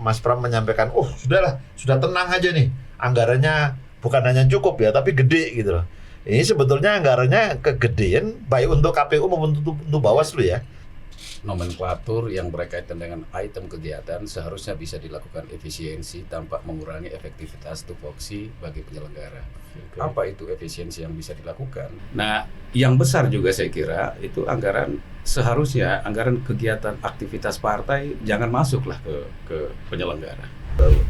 Mas Pram menyampaikan, oh sudahlah, sudah tenang aja nih, anggarannya bukan hanya cukup ya, tapi gede gitu loh. Ini sebetulnya anggarannya kegedean baik untuk KPU maupun untuk Bawaslu ya. Nomenklatur yang berkaitan dengan item kegiatan seharusnya bisa dilakukan efisiensi tanpa mengurangi efektivitas tupoksi bagi penyelenggara. Apa itu efisiensi yang bisa dilakukan? Nah, yang besar juga saya kira itu anggaran, seharusnya anggaran kegiatan aktivitas partai jangan masuklah ke penyelenggara.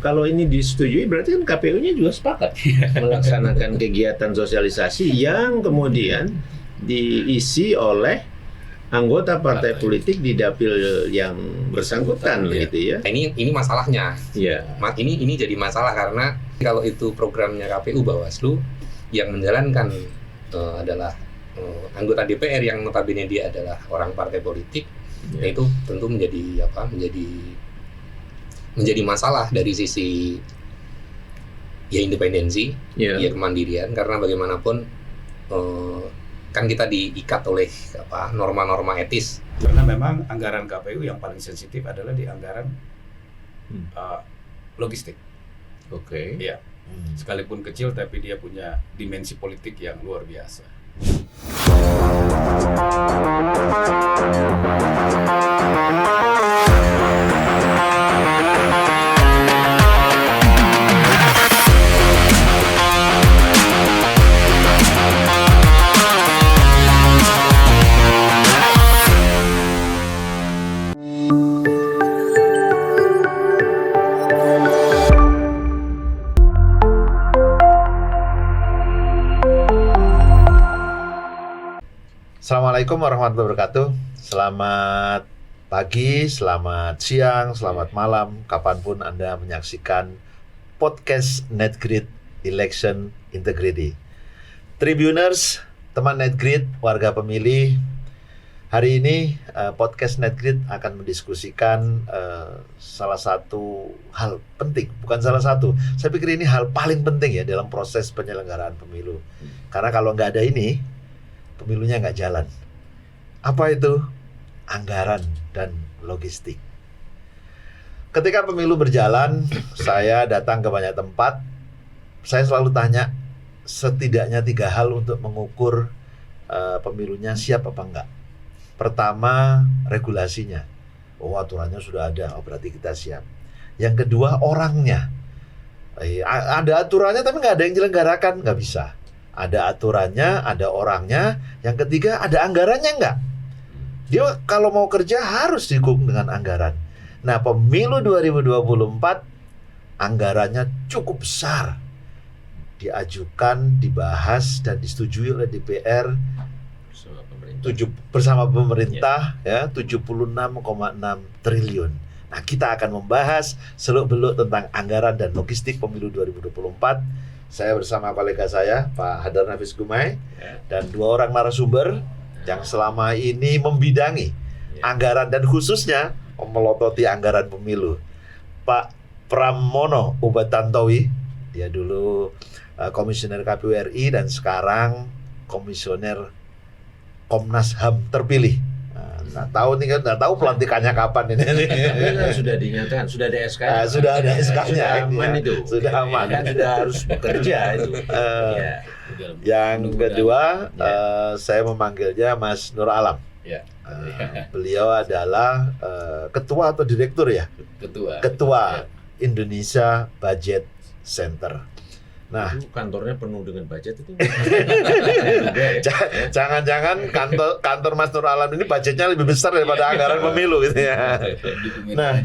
Kalau ini disetujui berarti kan KPU-nya juga sepakat melaksanakan kegiatan sosialisasi yang kemudian diisi oleh anggota partai politik di dapil yang bersangkutan gitu ya. Ini masalahnya. Iya. Ini jadi masalah karena kalau itu programnya KPU Bawaslu yang menjalankan adalah anggota DPR yang notabene dia adalah orang partai politik, itu tentu menjadi masalah dari sisi ya independensi, ya kemandirian, karena bagaimanapun kan kita diikat oleh norma-norma etis. Karena memang anggaran KPU yang paling sensitif adalah di anggaran logistik. Oke. Iya. Sekalipun kecil tapi dia punya dimensi politik yang luar biasa. Assalamualaikum warahmatullahi wabarakatuh. Selamat pagi, selamat siang, selamat malam, kapanpun Anda menyaksikan podcast NetGrid Election Integrity. Tribuners, teman NetGrid, warga pemilih, hari ini podcast NetGrid akan mendiskusikan salah satu hal penting, bukan salah satu. Saya pikir ini hal paling penting ya dalam proses penyelenggaraan pemilu. Karena kalau nggak ada ini, pemilunya nggak jalan. Apa itu? Anggaran dan logistik. Ketika pemilu berjalan, saya datang ke banyak tempat. Saya selalu tanya setidaknya 3 hal untuk mengukur pemilunya siap apa enggak. Pertama, regulasinya. Oh, aturannya sudah ada, oh berarti kita siap. Yang kedua, orangnya. Ada aturannya tapi nggak ada yang diselenggarakan, nggak bisa. Ada aturannya, ada orangnya. Yang ketiga, ada anggarannya enggak? Dia kalau mau kerja harus didukung dengan anggaran. Nah, pemilu 2024 anggarannya cukup besar. Diajukan, dibahas, dan disetujui oleh DPR bersama pemerintah ya 76,6 triliun. Nah, kita akan membahas seluk-beluk tentang anggaran dan logistik pemilu 2024. Saya bersama kolega saya, Pak Hadar Nafis Gumai, dan 2 orang narasumber yang selama ini membidangi anggaran dan khususnya melototi anggaran pemilu. Pak Pramono Ubatantowi, dia dulu komisioner KPU RI dan sekarang komisioner Komnas HAM terpilih. Nggak tahu pelantikannya kapan ini. Sudah dinyatakan, sudah ada SK. Sudah ada SK-nya. Sudah aman itu. Sudah aman. Kan sudah harus bekerja itu. Yang kedua, saya memanggilnya Mas Nur Alam. Beliau adalah ketua atau direktur ya? Ketua Indonesia Budget Center. Nah, itu kantornya penuh dengan budget itu. Jangan-jangan kantor Mas Nur Alam ini budgetnya lebih besar daripada anggaran pemilu gitu ya. Nah,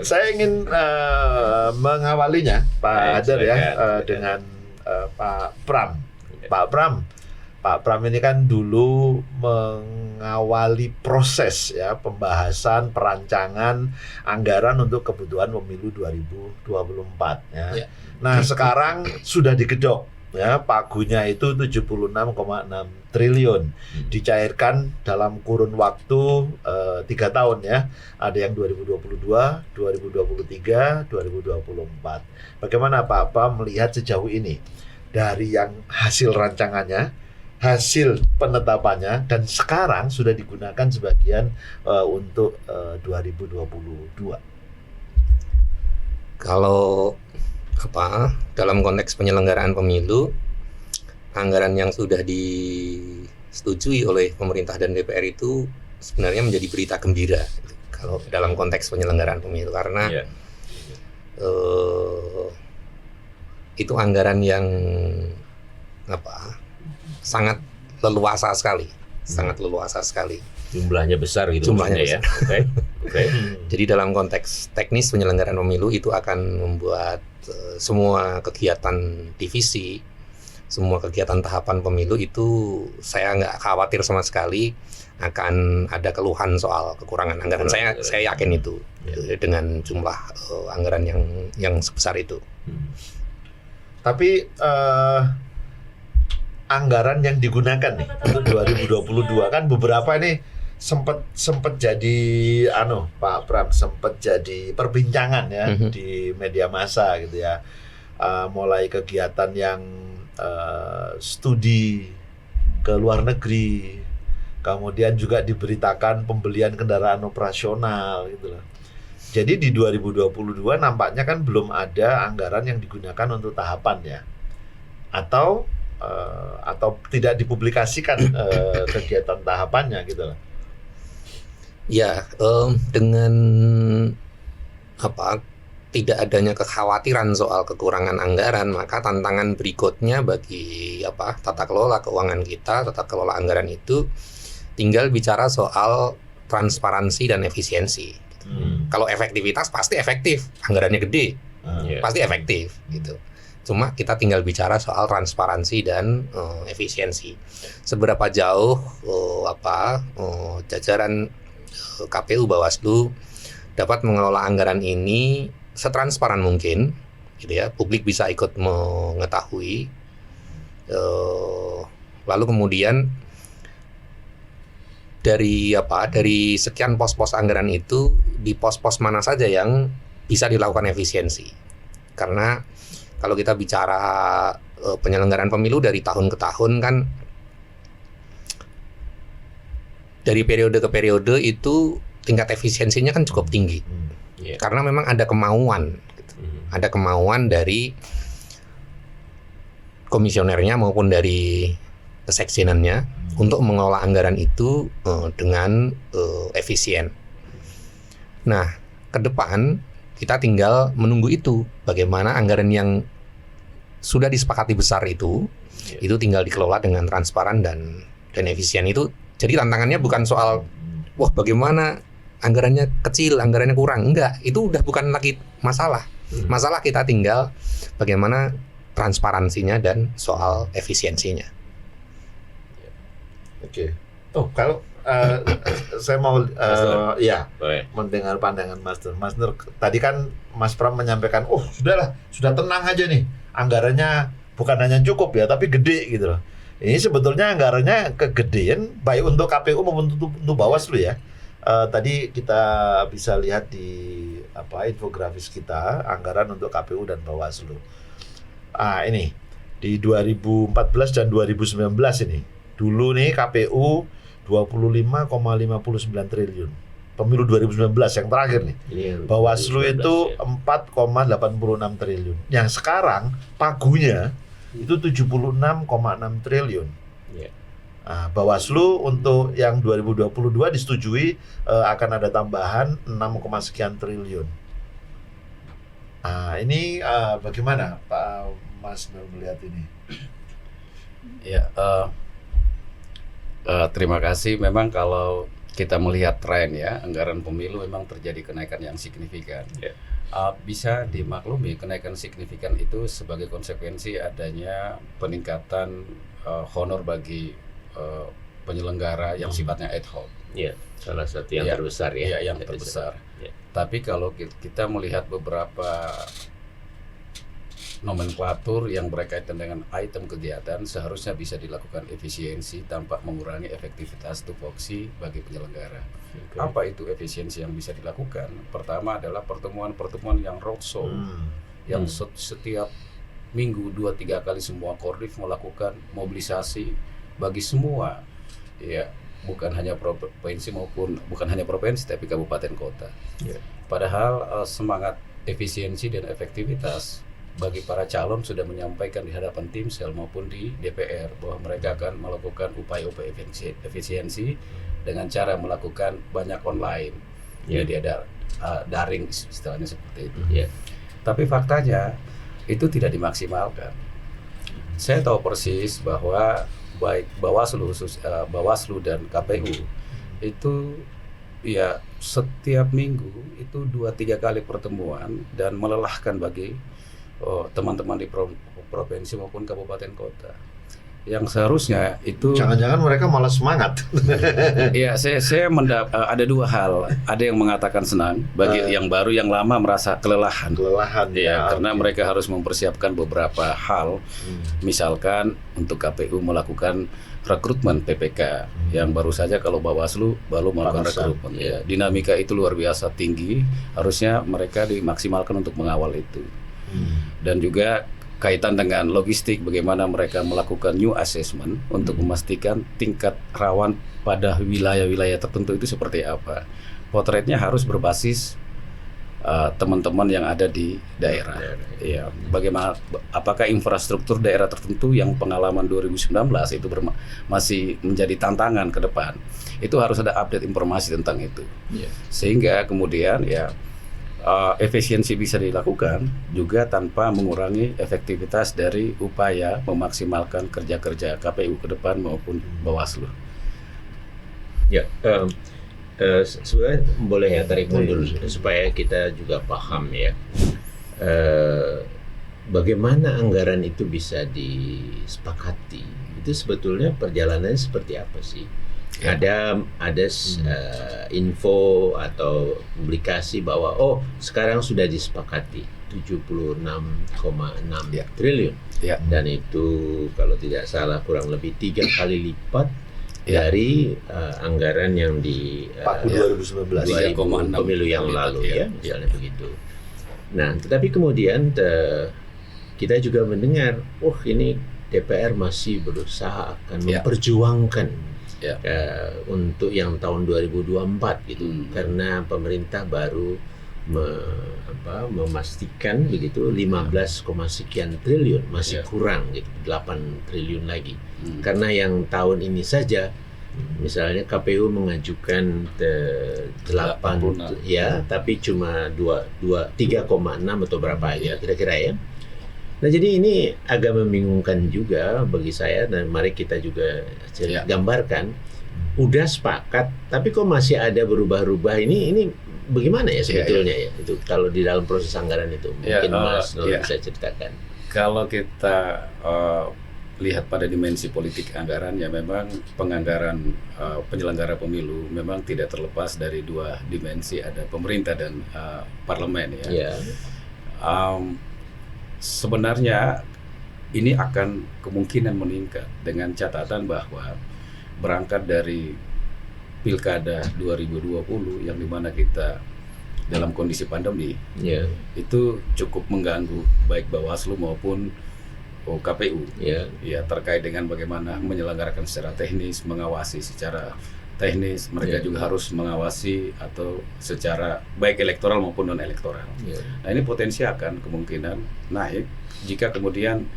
saya ingin mengawalinya Pak Hadar ya dengan Pak Pram. Pak Pram ini kan dulu mengawali proses ya pembahasan perancangan anggaran untuk kebutuhan pemilu 2024 ya. Nah, sekarang sudah digedok ya, pagunya itu 76,6 triliun dicairkan dalam kurun waktu 3 tahun ya. Ada yang 2022, 2023, 2024. Bagaimana Pak Pram melihat sejauh ini dari yang hasil rancangannya, hasil penetapannya, dan sekarang sudah digunakan sebagian untuk 2022. Kalau dalam konteks penyelenggaraan pemilu, anggaran yang sudah disetujui oleh pemerintah dan DPR itu sebenarnya menjadi berita gembira kalau dalam konteks penyelenggaraan pemilu, karena itu anggaran yang sangat leluasa sekali, sangat leluasa sekali. Jumlahnya besar gitu. Jumlahnya maksudnya ya. Oke. Jadi dalam konteks teknis penyelenggaraan pemilu itu akan membuat semua kegiatan divisi, semua kegiatan tahapan pemilu itu saya nggak khawatir sama sekali akan ada keluhan soal kekurangan anggaran. Saya yakin itu dengan jumlah anggaran yang sebesar itu. Tapi anggaran yang digunakan nih untuk 2022 kan beberapa ini sempat jadi Pak Pram sempat jadi perbincangan ya di media massa gitu ya. Mulai kegiatan yang studi ke luar negeri, kemudian juga diberitakan pembelian kendaraan operasional gitu loh. Jadi di 2022 nampaknya kan belum ada anggaran yang digunakan untuk tahapan ya, atau tidak dipublikasikan kegiatan tahapannya gitu loh. Ya, dengan tidak adanya kekhawatiran soal kekurangan anggaran, maka tantangan berikutnya bagi tata kelola keuangan kita, tata kelola anggaran itu tinggal bicara soal transparansi dan efisiensi. Kalau efektivitas pasti efektif, anggarannya gede, pasti efektif gitu. Cuma kita tinggal bicara soal transparansi dan efisiensi. Seberapa jauh jajaran KPU Bawaslu dapat mengelola anggaran ini setransparan mungkin, gitu ya. Publik bisa ikut mengetahui. Lalu kemudian dari sekian pos-pos anggaran itu, di pos-pos mana saja yang bisa dilakukan efisiensi. Karena kalau kita bicara penyelenggaraan pemilu dari tahun ke tahun kan, dari periode ke periode itu tingkat efisiensinya kan cukup tinggi. Karena memang ada kemauan gitu. Ada kemauan dari komisionernya maupun dari kesekjenannya untuk mengelola anggaran itu dengan efisien. Nah, ke depan kita tinggal menunggu itu, bagaimana anggaran yang sudah disepakati besar itu tinggal dikelola dengan transparan dan efisien. Itu jadi tantangannya bukan soal wah bagaimana anggarannya kecil, anggarannya kurang. Enggak, itu udah bukan lagi masalah. Masalah kita tinggal bagaimana transparansinya dan soal efisiensinya. Oke. Oh, kalau saya mau mendengar pandangan Mas Nur. Mas Nur, tadi kan Mas Pram menyampaikan, sudah tenang aja nih. Anggarannya bukan hanya cukup ya, tapi gede gitu loh. Ini sebetulnya anggarannya kegedean baik untuk KPU maupun untuk Bawaslu ya. Tadi kita bisa lihat di infografis kita anggaran untuk KPU dan Bawaslu. Ini di 2014 dan 2019 ini. Dulu nih KPU 25,59 triliun. Pemilu 2019 yang terakhir nih. Bawaslu itu 4,86 triliun. Yang sekarang pagunya itu 76,6 triliun. Bawaslu untuk yang 2022 disetujui akan ada tambahan 6, sekian triliun. Ini bagaimana Pak Mas Nur melihat ini? Ya, terima kasih. Memang kalau kita melihat tren ya, anggaran pemilu memang terjadi kenaikan yang signifikan. Bisa dimaklumi kenaikan signifikan itu sebagai konsekuensi adanya peningkatan honor bagi penyelenggara yang sifatnya ad hoc. Salah satu yang terbesar ya. Yang terbesar. Tapi kalau kita melihat beberapa nomenklatur yang berkaitan dengan item kegiatan, seharusnya bisa dilakukan efisiensi tanpa mengurangi efektivitas tupoksi bagi penyelenggara. Apa itu efisiensi yang bisa dilakukan? Pertama adalah pertemuan-pertemuan yang roadshow, yang setiap minggu 2-3 kali semua Kordif melakukan mobilisasi bagi semua, ya bukan hanya provinsi tapi kabupaten kota. Padahal semangat efisiensi dan efektivitas bagi para calon sudah menyampaikan di hadapan tim sel maupun di DPR bahwa mereka akan melakukan upaya-upaya efisiensi dengan cara melakukan banyak online, media daring istilahnya seperti itu. Tapi faktanya itu tidak dimaksimalkan. Saya tahu persis bahwa baik Bawaslu dan KPU itu ya setiap minggu itu 2-3 kali pertemuan dan melelahkan bagi teman-teman di provinsi maupun kabupaten kota. Yang seharusnya itu Jangan-jangan mereka malah semangat. ya ada dua hal. Ada yang mengatakan senang bagi yang baru, yang lama merasa kelelahan. Karena mereka harus mempersiapkan beberapa hal. Misalkan untuk KPU melakukan rekrutmen PPK yang baru saja kalau Bawaslu baru melakukan rekrutmen. Dinamika itu luar biasa tinggi. Harusnya mereka dimaksimalkan untuk mengawal itu. Dan juga kaitan dengan logistik, bagaimana mereka melakukan new assessment untuk memastikan tingkat rawan pada wilayah-wilayah tertentu itu seperti apa. Potretnya harus berbasis teman-teman yang ada di daerah. Ya, bagaimana, apakah infrastruktur daerah tertentu yang pengalaman 2019 itu masih menjadi tantangan ke depan. Itu harus ada update informasi tentang itu. Sehingga kemudian efisiensi bisa dilakukan juga tanpa mengurangi efektivitas dari upaya memaksimalkan kerja-kerja KPU ke depan maupun Bawaslu. Sebenarnya boleh ya tarik mundur supaya kita juga paham ya. Bagaimana anggaran itu bisa disepakati? Itu sebetulnya perjalanannya seperti apa sih? Ada info atau publikasi bahwa sekarang sudah disepakati 76,6 triliun dan itu kalau tidak salah kurang lebih 3 kali lipat dari anggaran yang di Paku 2019 pemilu yang lalu misalnya begitu. Nah, tetapi kemudian kita juga mendengar ini DPR masih berusaha akan memperjuangkan untuk yang tahun 2024 gitu, karena pemerintah baru memastikan begitu 15, sekian triliun masih kurang gitu, 8 triliun lagi. Karena yang tahun ini saja misalnya KPU mengajukan 8 tapi cuma 3,6 atau berapa kira-kira ya. Nah, jadi ini agak membingungkan juga bagi saya, dan mari kita juga gambarkan. Udah sepakat, tapi kok masih ada berubah-ubah, ini bagaimana ya sebetulnya ya? Itu kalau di dalam proses anggaran itu mungkin Mas Nur bisa ceritakan. Kalau kita lihat pada dimensi politik anggaran, ya memang penganggaran penyelenggara pemilu memang tidak terlepas dari dua dimensi, ada pemerintah dan parlemen ya. Sebenarnya ini akan kemungkinan meningkat dengan catatan bahwa berangkat dari Pilkada 2020 yang dimana kita dalam kondisi pandemi itu cukup mengganggu baik Bawaslu maupun KPU terkait dengan bagaimana menyelenggarakan secara teknis, mengawasi secara teknis, mereka juga harus mengawasi atau secara baik elektoral maupun non elektoral. Nah, ini potensi akan kemungkinan naik jika kemudian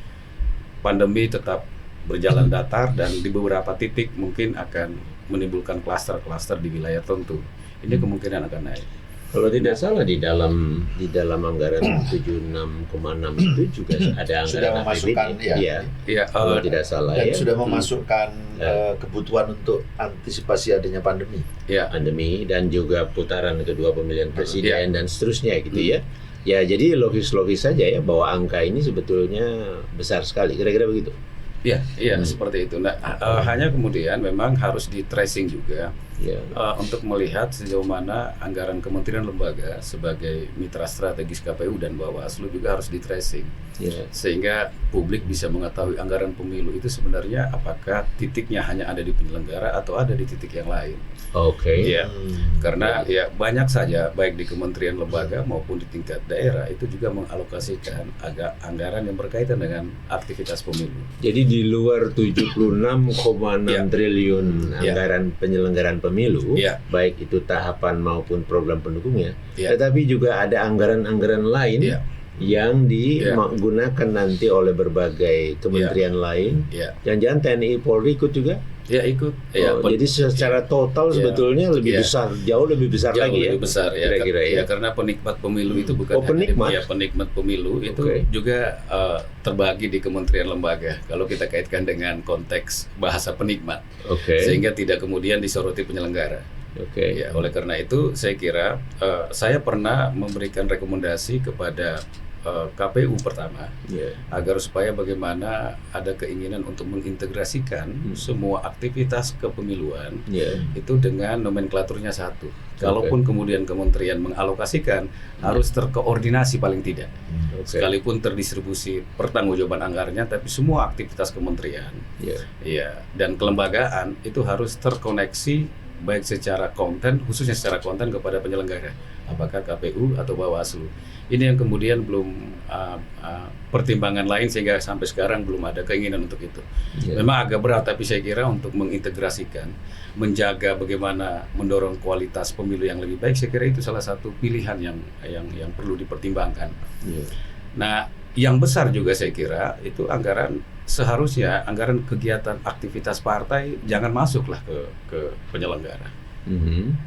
pandemi tetap berjalan datar dan di beberapa titik mungkin akan menimbulkan klaster-klaster di wilayah tertentu. Ini kemungkinan akan naik. Kalau tidak salah di dalam anggaran 76,6 itu juga ada anggaran APBD. Kalau tidak salah dan sudah memasukkan kebutuhan untuk antisipasi adanya pandemi. Pandemi dan juga putaran kedua pemilihan presiden dan seterusnya gitu ya. Ya, jadi logis-logis saja ya bahwa angka ini sebetulnya besar sekali. Kira-kira begitu. Seperti itu. Nah, hanya kemudian memang harus di tracing juga untuk melihat sejauh mana anggaran kementerian lembaga sebagai mitra strategis KPU dan Bawaslu juga harus di tracing, sehingga publik bisa mengetahui anggaran pemilu itu sebenarnya apakah titiknya hanya ada di penyelenggara atau ada di titik yang lain. Karena banyak saja baik di kementerian lembaga maupun di tingkat daerah itu juga mengalokasikan anggaran yang berkaitan dengan aktivitas pemilu. Jadi di luar 76,6 triliun anggaran penyelenggaraan pemilu pemilu, Iya. baik itu tahapan maupun program pendukungnya, Iya. tetapi juga ada anggaran-anggaran lain Iya. yang digunakan nanti oleh berbagai kementerian lain. Ya, Jangan-jangan TNI Polri ikut juga? ya ikut. Ya, Oh, jadi secara total sebetulnya lebih Iya. besar, jauh lebih besar jauh lagi lebih besar ya, kira-kira ya. karena penikmat pemilu itu bukan Oh, hanya penikmat? ya, penikmat pemilu itu Oke. juga terbagi di kementerian lembaga kalau kita kaitkan dengan konteks bahasa penikmat, Oke. sehingga tidak kemudian disoroti penyelenggara. Oke. Ya, oleh karena itu saya kira saya pernah memberikan rekomendasi kepada KPU pertama Ya. agar supaya bagaimana ada keinginan untuk mengintegrasikan semua aktivitas kepemiluan Ya. itu dengan nomenklaturnya satu. Kalaupun kemudian kementerian mengalokasikan harus terkoordinasi paling tidak. Oke. Sekalipun terdistribusi pertanggungjawaban anggarannya, tapi semua aktivitas kementerian, Ya. ya, dan kelembagaan itu harus terkoneksi baik secara konten, khususnya secara konten kepada penyelenggara, apakah KPU atau Bawaslu. Ini yang kemudian belum pertimbangan lain sehingga sampai sekarang belum ada keinginan untuk itu. Ya. Memang agak berat, tapi saya kira untuk mengintegrasikan, menjaga bagaimana mendorong kualitas pemilu yang lebih baik, saya kira itu salah satu pilihan yang perlu dipertimbangkan. Ya. Nah, yang besar juga saya kira itu seharusnya anggaran kegiatan aktivitas partai jangan masuklah ke penyelenggara.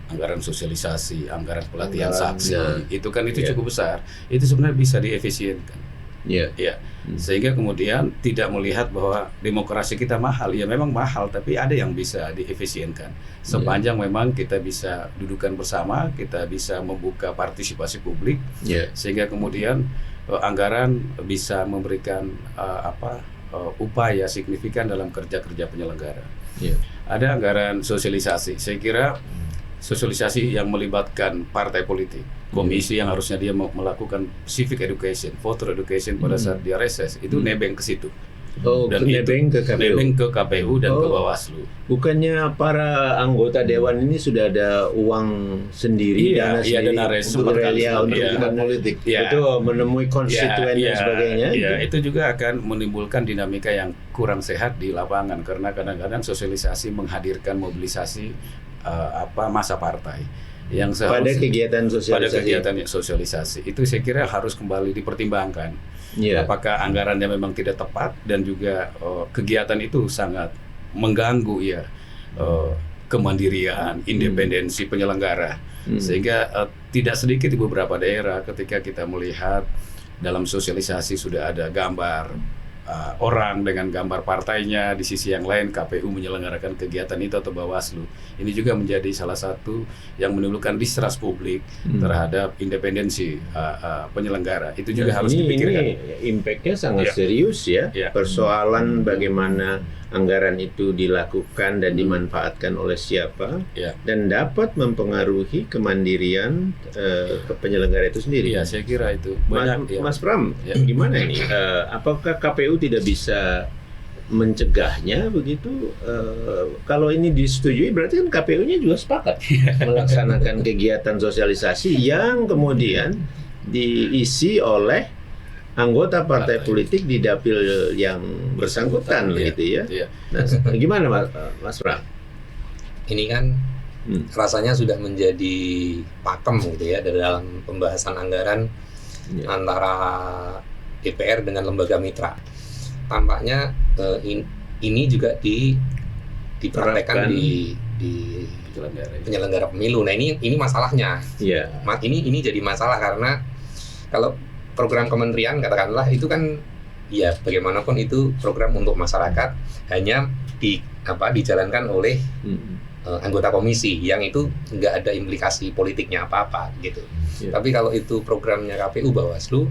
Anggaran sosialisasi, anggaran pelatihan saksi, itu cukup besar. Itu sebenarnya bisa diefisienkan. Ya. Ya, sehingga kemudian tidak melihat bahwa demokrasi kita mahal. Ya memang mahal, tapi ada yang bisa diefisienkan. Sepanjang memang kita bisa dudukan bersama, kita bisa membuka partisipasi publik, sehingga kemudian anggaran bisa memberikan upaya signifikan dalam kerja-kerja penyelenggara. Ya. Ada anggaran sosialisasi. Saya kira sosialisasi yang melibatkan partai politik, komisi yang harusnya dia melakukan civic education, voter education pada saat dia reses, itu nebeng ke situ. Oh, Dan nebeng ke KPU. Nebeng ke KPU dan ke Bawaslu. Bukannya para anggota dewan ini sudah ada uang sendiri, Iya, dana res untuk sempat kali. untuk Iya. kepentingan politik, Iya. betul, menemui konstituen dan sebagainya. Ya, itu juga akan menimbulkan dinamika yang kurang sehat di lapangan karena kadang-kadang sosialisasi menghadirkan mobilisasi masa partai yang pada kegiatan sosialisasi itu saya kira harus kembali dipertimbangkan. Ya. Apakah anggarannya memang tidak tepat dan juga kegiatan itu sangat mengganggu kemandirian, independensi penyelenggara, sehingga tidak sedikit di beberapa daerah ketika kita melihat dalam sosialisasi sudah ada gambar orang dengan gambar partainya, di sisi yang lain KPU menyelenggarakan kegiatan itu atau Bawaslu. Ini juga menjadi salah satu yang menimbulkan distrust publik terhadap independensi penyelenggara. Itu juga harus dipikirkan. Ini impact-nya sangat serius ya. Persoalan bagaimana anggaran itu dilakukan dan dimanfaatkan oleh siapa dan dapat mempengaruhi kemandirian penyelenggara itu sendiri. Iya, saya kira itu. Mas Pram, gimana ini? Apakah KPU tidak bisa mencegahnya begitu? Kalau ini disetujui berarti kan KPU-nya juga sepakat melaksanakan kegiatan sosialisasi yang kemudian diisi oleh anggota partai politik di dapil yang bersangkutan gitu ya. Nah, gimana Mas Pram? Ini kan rasanya sudah menjadi pakem gitu ya dalam pembahasan anggaran antara DPR dengan lembaga mitra. Tampaknya ini juga dipraktekkan di penyelenggara pemilu. Nah ini masalahnya. Ini jadi masalah karena kalau program kementerian katakanlah itu kan ya bagaimanapun itu program untuk masyarakat, hanya dijalankan oleh anggota komisi yang itu nggak ada implikasi politiknya apa-apa gitu. Tapi kalau itu programnya KPU Bawaslu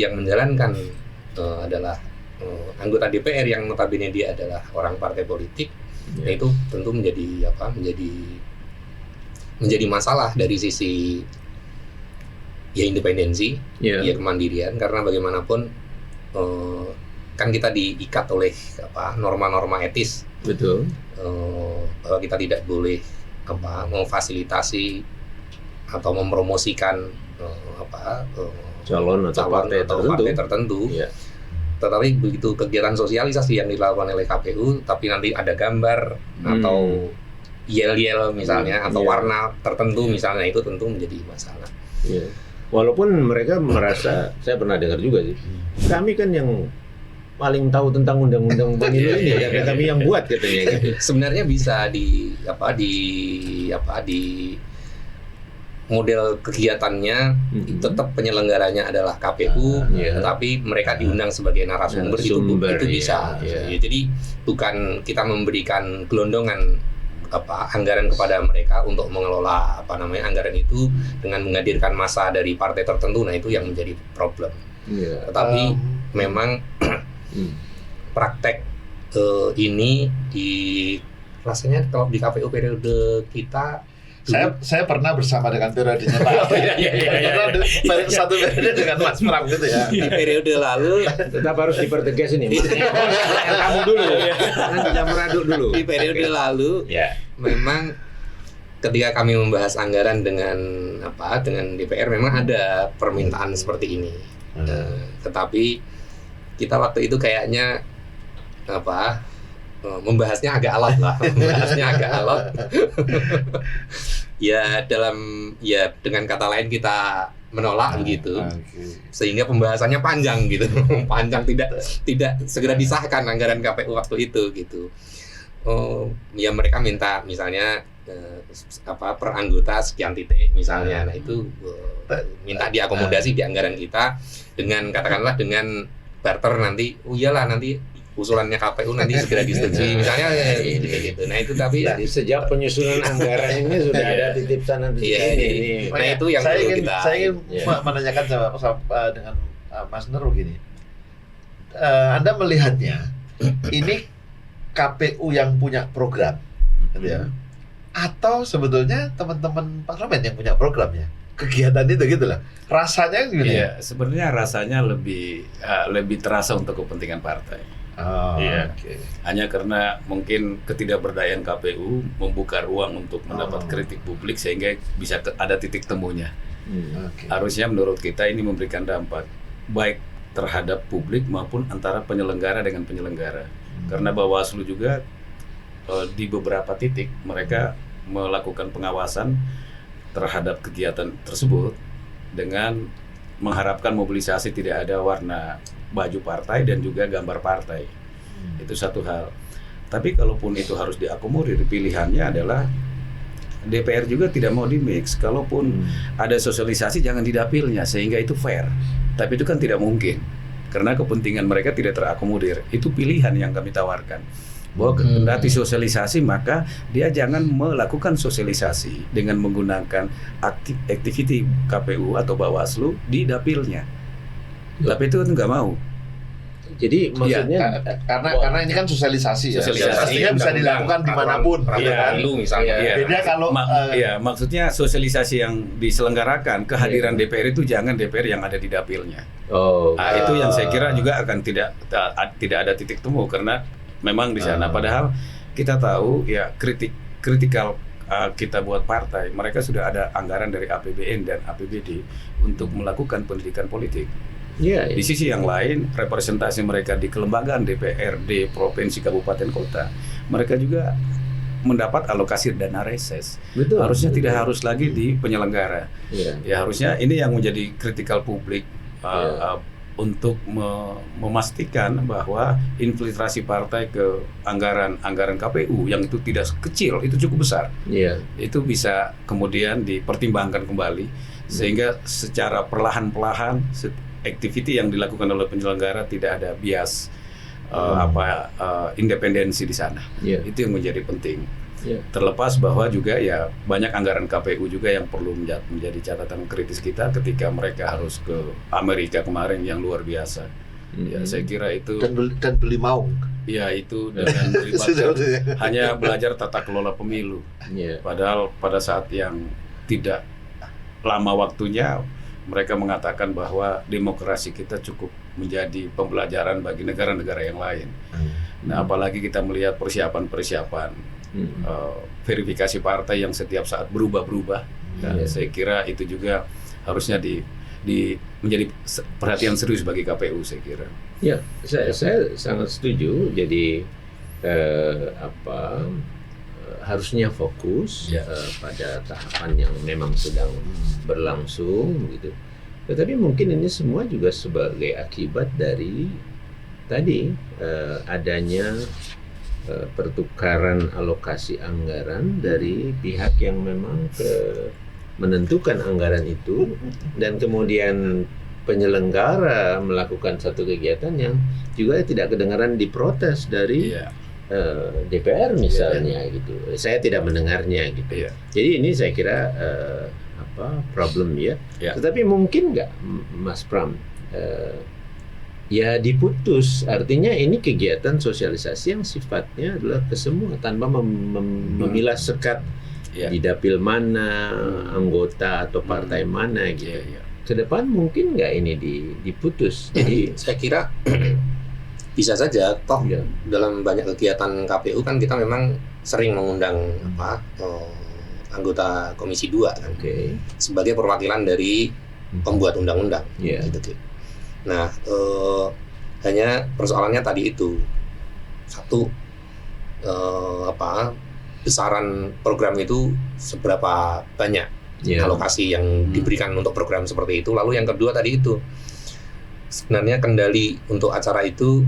yang menjalankan adalah anggota DPR yang notabene dia adalah orang partai politik, itu tentu menjadi masalah dari sisi independensi, kemandirian, karena bagaimanapun kan kita diikat oleh norma-norma etis, betul, bahwa kita tidak boleh memfasilitasi atau mempromosikan calon atau partai tertentu. Tetapi begitu kegiatan sosialisasi yang dilakukan oleh KPU, tapi nanti ada gambar atau yel-yel misalnya atau Iya. warna tertentu misalnya, itu tentu menjadi masalah. Iya. Walaupun mereka merasa, saya pernah dengar juga sih, kami kan yang paling tahu tentang undang-undang pemilu ini karena kami yang buat katanya gitu. Sebenarnya bisa di model kegiatannya tetap penyelenggaranya adalah KPU, Iya. tetapi mereka diundang sebagai narasumber, Narasumber, itu bisa. iya. Ya, jadi bukan kita memberikan gelondongan anggaran kepada mereka untuk mengelola anggaran itu dengan menghadirkan massa dari partai tertentu. Nah, itu yang menjadi problem. Iya. Tetapi memang praktek ini rasanya kalau di KPU periode kita Saya pernah bersama dengan periodenya Pak. Satu periode dengan Mas Pram gitu ya. di periode lalu Tetap harus dipertegas ini. Kamu dulu, nanti jam raduk dulu. di periode lalu Ya. memang ketika kami membahas anggaran dengan DPR memang ada permintaan seperti ini. Tetapi kita waktu itu kayaknya membahasnya agak alot lah, ya dengan kata lain kita menolak begitu, sehingga pembahasannya panjang gitu, tidak segera disahkan anggaran KPU waktu itu gitu. Ya mereka minta misalnya per anggota sekian titik misalnya, nah itu minta diakomodasi di anggaran kita dengan katakanlah dengan barter nanti, nanti usulannya KPU nanti segera disetujui misalnya gitu. Nah itu tapi Jadi sejak penyusunan anggaran ini sudah ada titip sana titip ini. Nah itu yang perlu kita. Saya ingin menanyakan dengan Mas Neru gini. Anda melihatnya ini KPU yang punya program, gitu ya? Atau sebetulnya teman-teman parlemen yang punya programnya? Kegiatan itu gitulah. Rasanya gimana? Iya, sebenarnya rasanya lebih terasa untuk kepentingan partai. Iya. Oke. Hanya karena mungkin ketidakberdayaan KPU membuka ruang untuk mendapat kritik publik sehingga bisa ada titik temunya. Oke. Harusnya menurut kita ini memberikan dampak baik terhadap publik maupun antara penyelenggara dengan penyelenggara. Karena Bawaslu juga di beberapa titik mereka melakukan pengawasan terhadap kegiatan tersebut dengan mengharapkan mobilisasi tidak ada warna baju partai dan juga gambar partai. Itu satu hal. Tapi kalaupun itu harus diakomodir, pilihannya adalah DPR juga tidak mau di-mix. Kalaupun ada sosialisasi jangan di dapilnya sehingga itu fair. Tapi itu kan tidak mungkin. Karena kepentingan mereka tidak terakomodir. Itu pilihan yang kami tawarkan. Bahwa kendati sosialisasi maka dia jangan melakukan sosialisasi dengan menggunakan activity KPU atau Bawaslu di dapilnya. Tapi itu kan nggak mau. Jadi maksudnya Karena ini kan sosialisasi ya. Sosialisasi. Sehingga bisa dilakukan dimanapun. Dulu misalnya. Iya. Beda kalau Maksudnya sosialisasi yang diselenggarakan kehadiran DPR itu jangan DPR yang ada di dapilnya. Itu yang saya kira juga akan tidak ada titik temu karena memang di sana. Padahal kita tahu ya kritikal kita buat partai, mereka sudah ada anggaran dari APBN dan APBD untuk melakukan pendidikan politik. Iya. Di sisi yang lain, representasi mereka di kelembagaan DPRD, provinsi, kabupaten, kota, mereka juga mendapat alokasi dana reses. Betul. Harusnya tidak harus lagi di penyelenggara. Iya. Ya harusnya ini yang menjadi kritikal publik untuk memastikan bahwa infiltrasi partai ke anggaran KPU yang itu tidak kecil, itu cukup besar. Iya. Itu bisa kemudian dipertimbangkan kembali sehingga secara perlahan-lahan activity yang dilakukan oleh penyelenggara tidak ada bias independensi di sana. Iya. Itu yang menjadi penting. Iya. Terlepas bahwa juga ya banyak anggaran KPU juga yang perlu menjadi catatan kritis kita ketika mereka harus ke Amerika kemarin yang luar biasa. Ya saya kira itu dan beli maung. ya itu dengan melibatkan hanya belajar tata kelola pemilu. Iya. Padahal pada saat yang tidak lama waktunya mereka mengatakan bahwa demokrasi kita cukup menjadi pembelajaran bagi negara-negara yang lain. Nah, apalagi kita melihat persiapan verifikasi partai yang setiap saat berubah-berubah. Dan saya kira itu juga harusnya menjadi perhatian serius bagi KPU, saya kira. Ya, saya sangat setuju. Jadi harusnya fokus Ya. pada tahapan yang memang sedang berlangsung gitu. Tetapi mungkin ini semua juga sebagai akibat dari tadi adanya pertukaran alokasi anggaran dari pihak yang memang menentukan anggaran itu, dan kemudian penyelenggara melakukan satu kegiatan yang juga tidak kedengaran diprotes dari Iya. DPR misalnya gitu. Saya tidak mendengarnya gitu. Iya. Jadi ini saya kira problem ya. Ya. Tetapi mungkin nggak Mas Pram ya diputus, artinya ini kegiatan sosialisasi yang sifatnya adalah ke semua tanpa memilah sekat Iya. di dapil mana, anggota atau partai mana gitu. Iya. Ke depan mungkin nggak ini diputus. Jadi Saya kira bisa saja, toh ya, dalam banyak kegiatan KPU kan kita memang sering mengundang anggota Komisi 2 kan, oke. sebagai perwakilan dari pembuat undang-undang. Iya. Gitu. Nah, hanya persoalannya tadi itu, satu, besaran program itu seberapa banyak Ya. alokasi yang diberikan untuk program seperti itu. Lalu yang kedua tadi itu, sebenarnya kendali untuk acara itu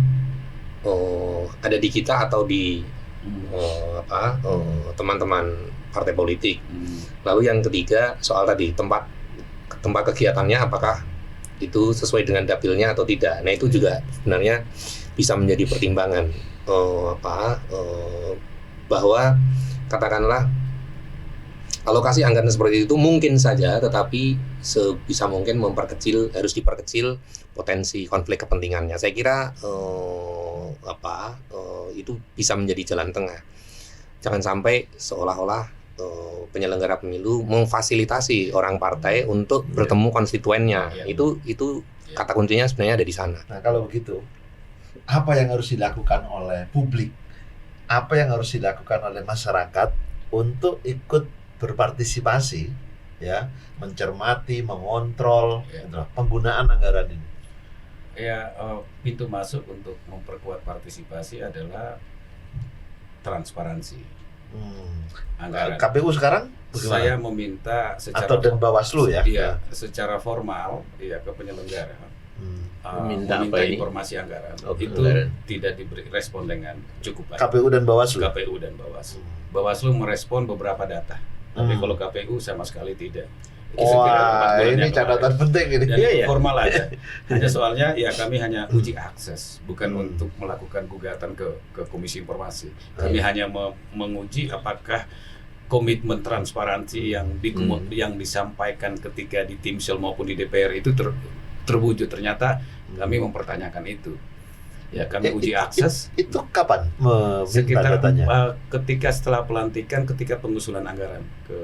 ada di kita atau di teman-teman partai politik. Lalu yang ketiga soal tadi tempat kegiatannya, apakah itu sesuai dengan dapilnya atau tidak. Nah itu juga sebenarnya bisa menjadi pertimbangan bahwa katakanlah alokasi anggaran seperti itu mungkin saja, tetapi sebisa mungkin harus diperkecil potensi konflik kepentingannya. Saya kira itu bisa menjadi jalan tengah. Jangan sampai seolah-olah penyelenggara pemilu memfasilitasi orang partai untuk bertemu konstituennya. Ya. Itu kata kuncinya sebenarnya ada di sana. Nah, kalau begitu, apa yang harus dilakukan oleh publik? Apa yang harus dilakukan oleh masyarakat untuk ikut berpartisipasi, ya, mencermati, mengontrol penggunaan anggaran ini? Ya, pintu masuk untuk memperkuat partisipasi adalah transparansi anggaran. KPU sekarang bagaimana? Saya meminta secara Atau dan Bawaslu ya? Iya, secara formal ya ke penyelenggara Meminta meminta apa ini? informasi anggaran. Oke, Itu anggaran. tidak diberi respon dengan cukup baik. KPU dan Bawaslu. KPU dan Bawaslu. Bawaslu merespon beberapa data, tapi kalau KPU sama sekali tidak. Itu saya kira 4 Wah, bulan ini yang catatan kemarin. penting ini. Dan Iya, itu iya. formal aja. Hanya soalnya ya kami hanya uji akses, bukan untuk melakukan gugatan ke Komisi Informasi. Kami hanya menguji apakah komitmen transparansi yang disampaikan ketika di Timsel maupun di DPR itu terwujud. Ternyata kami mempertanyakan itu. Ya, kami uji akses Itu kapan meminta sekitar datanya? ketika setelah pelantikan, ketika pengusulan anggaran ke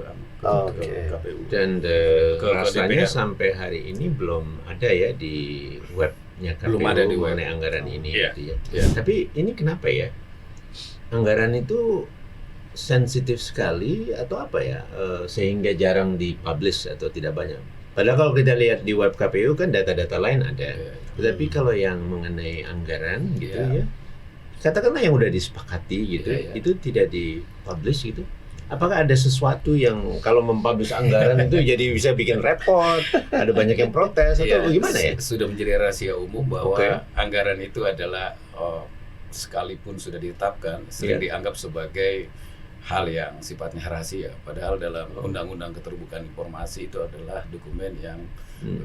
Oke. KPU. Dan Ke rasanya DPR. sampai hari ini belum ada ya di webnya KPU Belum ada di web. mengenai anggaran ini. Iya. Gitu ya. Iya. Tapi ini kenapa ya? Anggaran itu sensitif sekali atau apa ya? Sehingga jarang dipublish atau tidak banyak. Padahal kalau kita lihat di web KPU kan data-data lain ada. Iya. Tetapi kalau yang mengenai anggaran gitu Iya. ya, katakanlah yang udah disepakati gitu, Iya, iya. itu tidak dipublish gitu. Apakah ada sesuatu yang kalau mempublish anggaran itu jadi bisa bikin repot, ada banyak yang protes atau Iya, bagaimana ya? Sudah menjadi rahasia umum bahwa Oke. anggaran itu adalah sekalipun sudah ditetapkan sering Iya. dianggap sebagai hal yang sifatnya rahasia. Padahal dalam Undang-Undang Keterbukaan Informasi itu adalah dokumen yang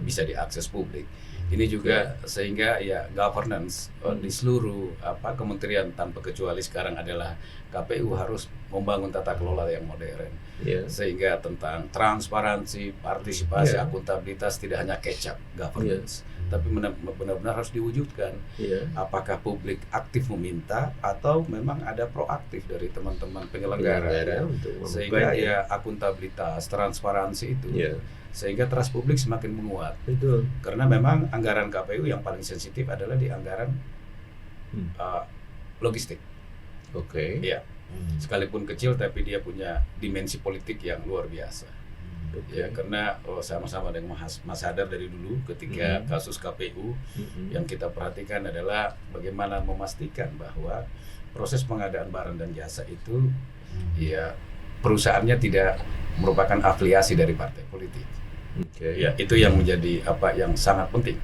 bisa diakses publik. Ini juga sehingga ya governance di seluruh kementerian tanpa kecuali sekarang adalah KPU harus membangun tata kelola yang modern. Ya. Sehingga tentang transparansi, partisipasi, Iya. akuntabilitas tidak hanya kecap governance, tapi benar-benar harus diwujudkan. Iya. Apakah publik aktif meminta atau memang ada proaktif dari teman-teman penyelenggara, ya. untuk Sehingga membuka, ya akuntabilitas, transparansi itu, ya. sehingga trust publik semakin menguat. Itu. Karena memang anggaran KPU yang paling sensitif adalah di anggaran logistik. Oke. Iya. Sekalipun kecil tapi dia punya dimensi politik yang luar biasa. Ya, karena sama-sama dengan Mas Hadar dari dulu ketika kasus KPU yang kita perhatikan adalah bagaimana memastikan bahwa proses pengadaan barang dan jasa itu ya perusahaannya tidak merupakan afiliasi dari partai politik. Ya, itu yang menjadi yang sangat penting.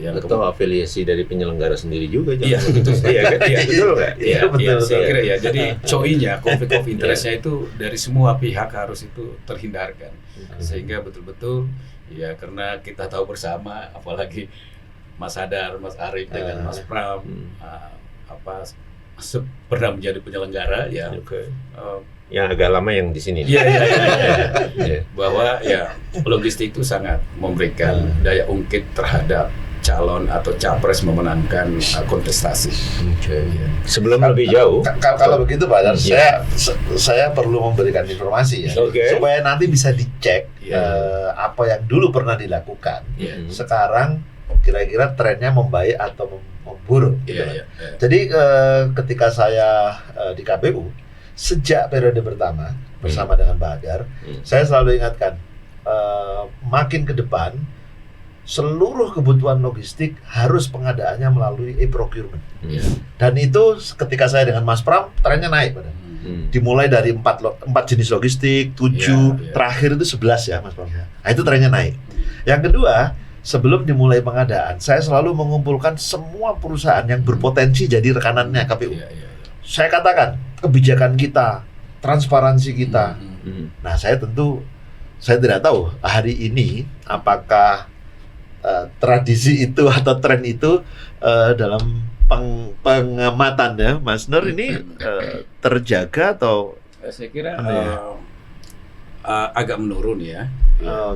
Atau afiliasi dari penyelenggara sendiri juga. Iya, betul. Iya kan? Iya, betul nggak? Iya, betul. Saya kira ya. Jadi COI-nya, conflict of interest-nya itu dari semua pihak harus itu terhindarkan. Sehingga betul-betul ya karena kita tahu bersama, apalagi Mas Hadar, Mas Arief dengan Mas Pram pernah menjadi penyelenggara ya. Yang agak lama yang di sini. Iya. Bahwa ya logistik itu sangat memberikan daya ungkit terhadap calon atau capres memenangkan kontestasi. Sebelum lebih jauh, kalau begitu Pak Dar, saya perlu memberikan informasi ya, supaya nanti bisa dicek apa yang dulu pernah dilakukan. Sekarang kira-kira trennya membaik atau memburuk. Jadi ketika saya di KPU sejak periode pertama bersama dengan Pak Hadar, saya selalu ingatkan makin ke depan seluruh kebutuhan logistik harus pengadaannya melalui e-procurement. Dan itu ketika saya dengan Mas Pram trennya naik pada. Dimulai dari 4 jenis logistik, 7, terakhir itu 11 ya Mas Pram. Nah, itu trennya naik. Yang kedua, sebelum dimulai pengadaan, saya selalu mengumpulkan semua perusahaan yang berpotensi jadi rekanannya KPU. Saya katakan kebijakan kita, transparansi kita. Nah, saya tidak tahu hari ini apakah tradisi itu atau tren itu dalam pengamatan ya, Mas Nur ini terjaga atau? Saya kira agak menurun ya.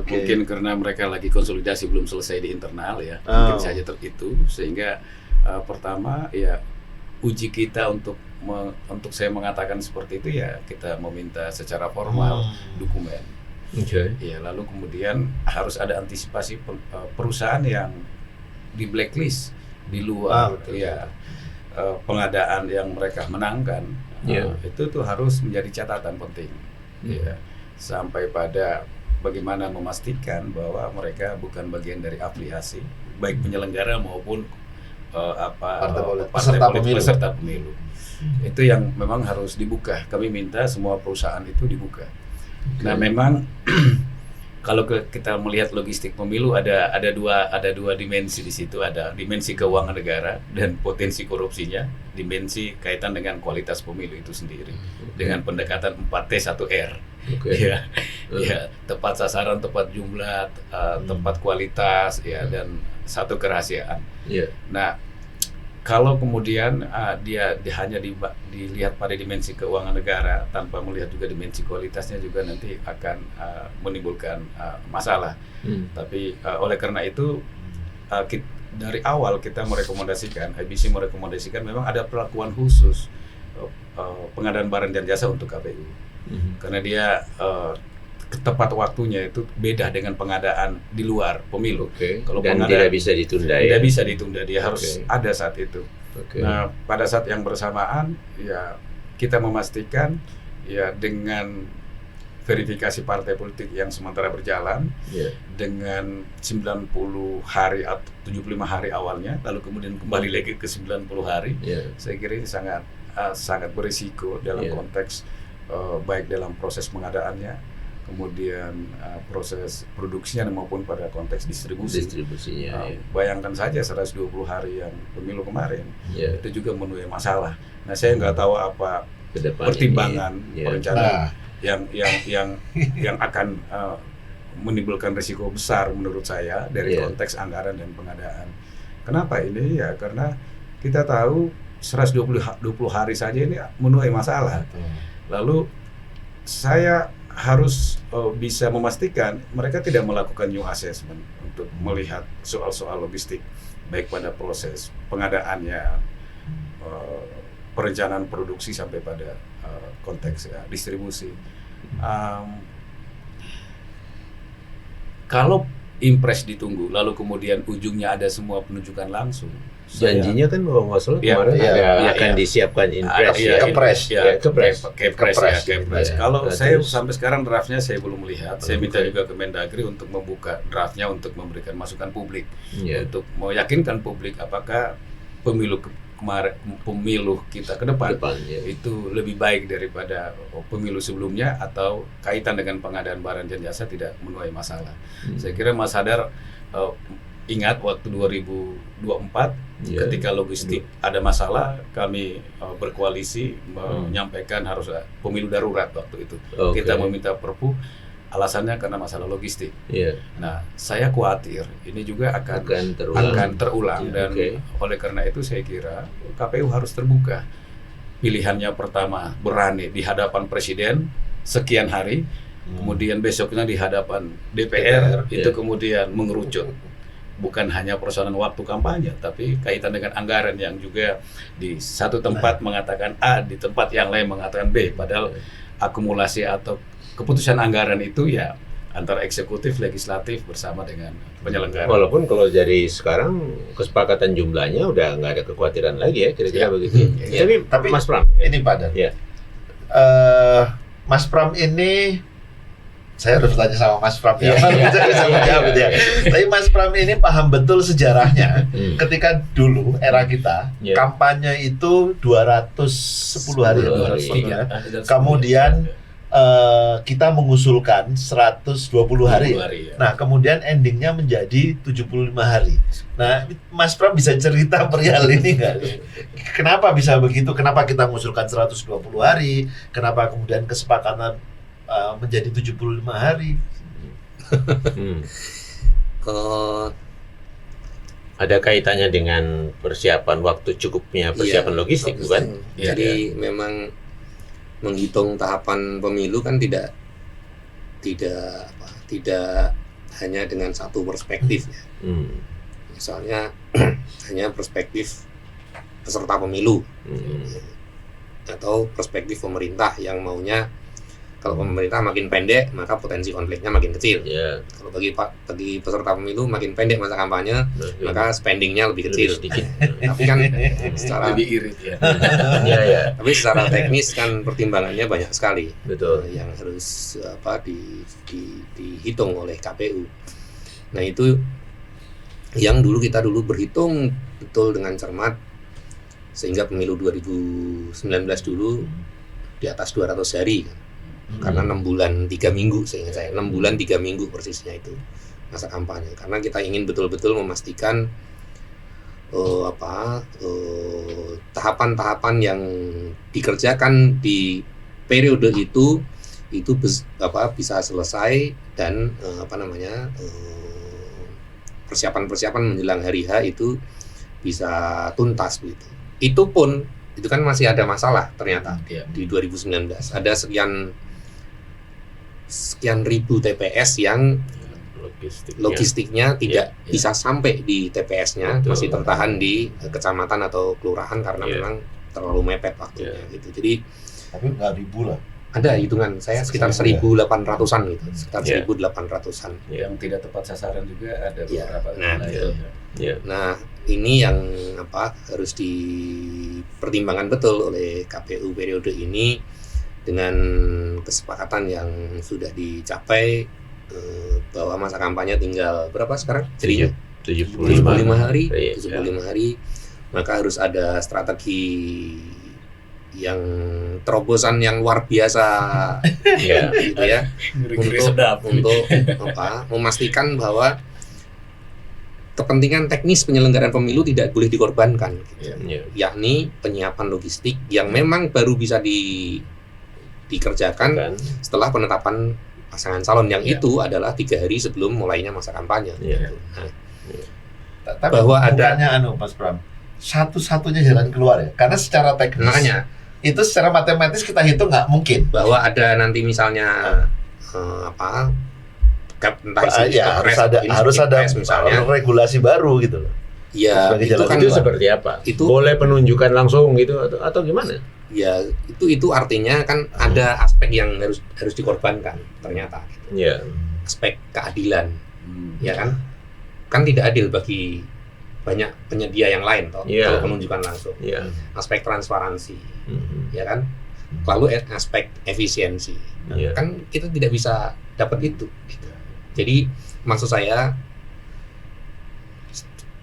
Mungkin karena mereka lagi konsolidasi belum selesai di internal ya. Mungkin saja itu sehingga pertama ya uji kita untuk saya mengatakan seperti itu ya kita meminta secara formal dokumen. Ya, lalu kemudian harus ada antisipasi perusahaan yang di blacklist di luar pengadaan yang mereka menangkan. Itu tuh harus menjadi catatan penting. Ya, sampai pada bagaimana memastikan bahwa mereka bukan bagian dari afiliasi baik penyelenggara maupun peserta pemilu. Itu yang memang harus dibuka. Kami minta semua perusahaan itu dibuka. Nah, memang kalau kita melihat logistik pemilu ada dua dimensi di situ, ada dimensi keuangan negara dan potensi korupsinya, dimensi kaitan dengan kualitas pemilu itu sendiri dengan pendekatan 4T 1R. Ya, tepat sasaran, tepat jumlah, tepat kualitas ya dan satu kerahasiaan. Nah, kalau kemudian dia hanya dilihat pada dimensi keuangan negara tanpa melihat juga dimensi kualitasnya juga nanti akan menimbulkan masalah. Tapi oleh karena itu dari awal kita merekomendasikan, IBC merekomendasikan memang ada perlakuan khusus pengadaan barang dan jasa untuk KPU. Karena dia tepat waktunya itu beda dengan pengadaan di luar pemilu. Kalau dan tidak bisa ditunda. Tidak bisa ditunda, dia harus ada saat itu. Nah, pada saat yang bersamaan ya kita memastikan ya dengan verifikasi partai politik yang sementara berjalan dengan 90 hari atau 75 hari awalnya, lalu kemudian kembali lagi ke 90 hari. Saya kira ini sangat berisiko dalam konteks baik dalam proses pengadaannya, kemudian proses produksinya maupun pada konteks distribusinya. Bayangkan saja 120 hari yang pemilu kemarin itu juga menuai masalah. Nah, saya nggak tahu apa pertimbangan perencanaan yang akan menimbulkan risiko besar menurut saya dari konteks anggaran dan pengadaan. Kenapa ini? Ya karena kita tahu 120 hari saja ini menuai masalah. Lalu saya harus bisa memastikan mereka tidak melakukan new assessment untuk melihat soal-soal logistik baik pada proses pengadaannya, perencanaan produksi sampai pada konteks distribusi. Kalau impres ditunggu, lalu kemudian ujungnya ada semua penunjukan langsung. Janjinya kan bahwa Waslu kemarin akan disiapkan impres Kepres. Kepres. Kalau saya sampai sekarang draftnya saya belum melihat. Saya minta juga ke Mendagri untuk membuka draftnya untuk memberikan masukan publik, untuk meyakinkan publik apakah pemilu kita ke depan itu lebih baik daripada pemilu sebelumnya atau kaitan dengan pengadaan barang dan jasa tidak menuai masalah. Saya kira Mas Hadar ingat waktu 2024 ketika logistik ada masalah, kami berkoalisi menyampaikan harus pemilu darurat waktu itu. Kita meminta Perpu, alasannya karena masalah logistik. Nah, saya khawatir ini juga akan terulang dan oleh karena itu saya kira KPU harus terbuka. Pilihannya pertama berani di hadapan Presiden sekian hari, kemudian besoknya di hadapan DPR itu kemudian mengerucut. Bukan hanya persoalan waktu kampanye, tapi kaitan dengan anggaran yang juga di satu tempat mengatakan A, di tempat yang lain mengatakan B. Padahal akumulasi atau keputusan anggaran itu ya antara eksekutif, legislatif bersama dengan penyelenggara. Walaupun kalau dari sekarang kesepakatan jumlahnya udah nggak ada kekhawatiran lagi ya, kira-kira begitu. Tapi Mas Pram, ini Pak Dan. Mas Pram ini saya harus tanya sama Mas Pram ya. Tapi Mas Pram ini paham betul sejarahnya. Ketika dulu era kita kampanye itu 210 hari. Kemudian kita mengusulkan 120 hari. Nah, kemudian endingnya menjadi 75 hari. Nah, Mas Pram bisa cerita perihal ini nggak? Kenapa bisa begitu? Kenapa kita mengusulkan 120 hari? Kenapa kemudian kesepakatan menjadi 75 hari? Ada kaitannya dengan persiapan waktu cukupnya persiapan logistik, bukan? Jadi memang menghitung tahapan pemilu kan tidak hanya dengan satu perspektif ya. Misalnya hanya perspektif peserta pemilu atau perspektif pemerintah yang maunya kalau pemerintah makin pendek maka potensi konfliknya makin kecil. Kalau bagi peserta pemilu makin pendek masa kampanye maka spendingnya lebih kecil. Tapi kan secara lebih irit ya. Tapi secara teknis kan pertimbangannya banyak sekali. Betul. Yang harus dihitung oleh KPU. Nah, itu yang kita dulu berhitung betul dengan cermat sehingga pemilu 2019 dulu di atas 200 hari kan. Karena 6 bulan 3 minggu seingat saya 6 bulan 3 minggu persisnya itu masa kampanye, karena kita ingin betul-betul memastikan tahapan-tahapan yang dikerjakan di periode itu bisa selesai dan persiapan-persiapan menjelang hari H itu bisa tuntas begitu. Itu kan masih ada masalah ternyata di 2019 ada sekian ribu TPS yang logistiknya tidak bisa sampai di TPS-nya, masih tertahan di kecamatan atau kelurahan karena memang terlalu mepet waktunya gitu. Jadi tapi nggak ribu lah. Ada hitungan saya sekitar 1.800-an gitu, sekitar 1.800-an. Yang tidak tepat sasaran juga ada beberapa. Nah, ini yang harus dipertimbangkan betul oleh KPU periode ini dengan kesepakatan yang sudah dicapai bahwa masa kampanye tinggal berapa sekarang? Jadinya 75 hari. 75 hari. Maka harus ada strategi yang terobosan yang luar biasa gitu ya. Untuk memastikan bahwa kepentingan teknis penyelenggaraan pemilu tidak boleh dikorbankan yakni penyiapan logistik yang memang baru bisa dikerjakan setelah penetapan pasangan calon yang itu adalah 3 hari sebelum mulainya masa kampanye. Tapi bahwa adanya Mas Pram, satu-satunya jalan keluar ya, karena secara teknis makanya itu secara matematis kita hitung nggak mungkin bahwa ada nanti misalnya harus ada misalnya regulasi baru gitu loh. Ya, itu seperti apa? Itu boleh penunjukan langsung gitu atau gimana? Ya, itu artinya kan ada aspek yang harus dikorbankan ternyata. Aspek keadilan. ya kan? Kan tidak adil bagi banyak penyedia yang lain toh Iya. kalau penunjukan langsung. Ya. Aspek transparansi, Mhm. ya kan? Lalu aspek efisiensi, Iya. kan kita tidak bisa dapat itu. Gitu. Jadi maksud saya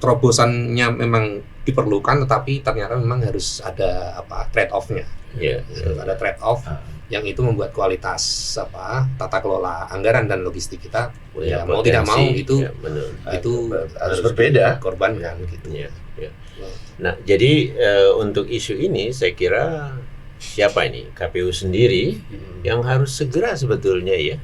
terobosannya memang diperlukan, tetapi ternyata memang harus ada trade off-nya. Iya. Harus ada trade off yang itu membuat kualitas tata kelola anggaran dan logistik kita Punya mau tidak mau potensi. itu Ya, benar. itu harus berbeda. korbankan gitu. Ya, ya. Nah, jadi untuk isu ini saya kira siapa ini? KPU sendiri yang harus segera sebetulnya ya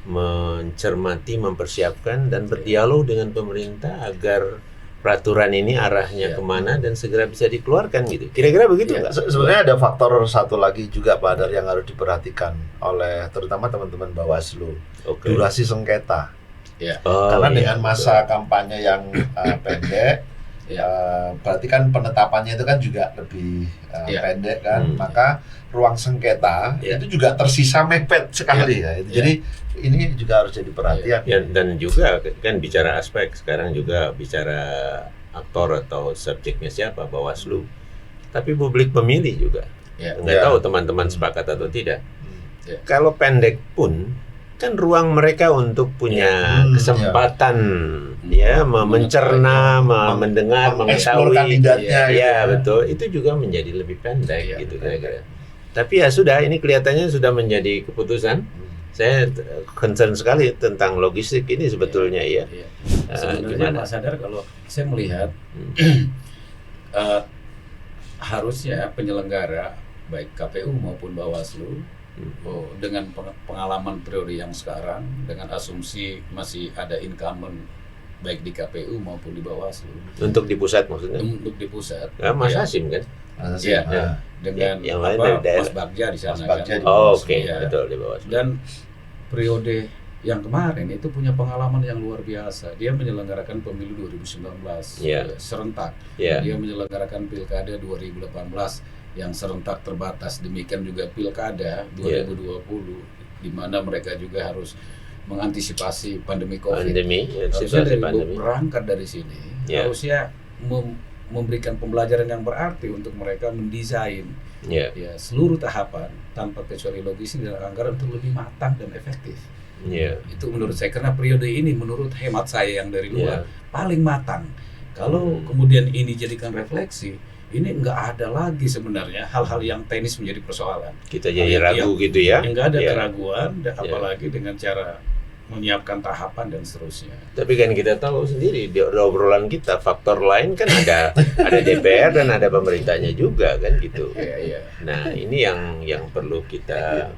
mencermati, mempersiapkan dan berdialog dengan pemerintah agar peraturan ini arahnya kemana dan segera bisa dikeluarkan gitu. Kira-kira begitu nggak? Sebenarnya ada faktor satu lagi juga Pak Hadar yang harus diperhatikan oleh terutama teman-teman Bawaslu, Oke. durasi sengketa. Oh, Karena iya, dengan masa kampanye yang pendek, berarti kan penetapannya itu kan juga lebih pendek kan, maka ruang sengketa itu juga tersisa mepet sekali ya. Jadi ini juga harus jadi perhatian. Ya, dan juga kan bicara aspek sekarang juga bicara aktor atau subjeknya siapa, Bawaslu. Tapi publik pemilih juga. Nggak tahu teman-teman sepakat atau tidak. Kalau pendek pun kan ruang mereka untuk punya kesempatan mencerna, mendengar, mengeksplor mengetahui kandidatnya. Ya, betul. Itu juga menjadi lebih pendek gitu kira-kira. Tapi ya sudah, ini kelihatannya sudah menjadi keputusan. Saya concern sekali tentang logistik ini sebetulnya ya. Sebenarnya Mas Hadar, kalau saya melihat harusnya penyelenggara baik KPU maupun Bawaslu dengan pengalaman periode yang sekarang, dengan asumsi masih ada incumbent baik di KPU maupun di Bawaslu. Untuk di pusat maksudnya? Untuk di pusat. Mas Hasim kan? Iya. Dengan yang lain dari daerah. Mas Bagja di sana. Mas Bagja kan. di Bawaslu. Oke, betul di Bawaslu. Dan periode yang kemarin itu punya pengalaman yang luar biasa. Dia menyelenggarakan pemilu 2019 serentak. Dia menyelenggarakan pilkada 2018 yang serentak terbatas. Demikian juga pilkada 2020 di mana mereka juga harus mengantisipasi pandemi COVID. Harusnya berangkat dari sini. Harusnya memberikan pembelajaran yang berarti untuk mereka mendesain seluruh tahapan tanpa kecuali logistik dan anggaran untuk lebih matang dan efektif. Itu menurut saya, karena periode ini menurut hemat saya yang dari luar paling matang. Kalau kemudian ini jadikan refleksi, ini nggak ada lagi sebenarnya hal-hal yang teknis menjadi persoalan. Kita jadi ragu gitu ya. Nggak ada keraguan, apalagi dengan cara menyiapkan tahapan dan seterusnya. Tapi kan kita tahu sendiri di obrolan kita faktor lain kan ada DPR dan ada pemerintahnya juga kan gitu. Nah ini yang perlu kita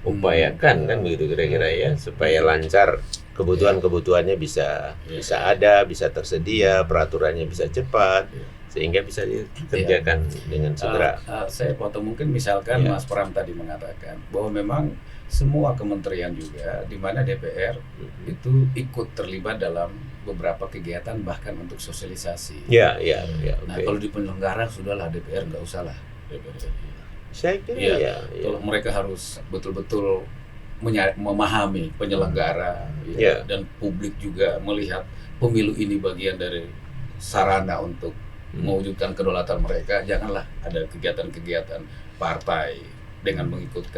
upayakan kan begitu kira-kira ya, supaya lancar, kebutuhannya bisa ada, bisa tersedia, peraturannya bisa cepat sehingga bisa dikerjakan dengan segera. Saya potong mungkin misalkan Mas Pram tadi mengatakan bahwa memang semua kementerian juga di mana DPR itu ikut terlibat dalam beberapa kegiatan bahkan untuk sosialisasi. Nah kalau di penyelenggara sudahlah DPR nggak usah lah. Saya kira kalau mereka harus betul-betul memahami penyelenggara dan publik juga melihat pemilu ini bagian dari sarana untuk mewujudkan kedaulatan mereka. Janganlah ada kegiatan-kegiatan partai dengan mengikut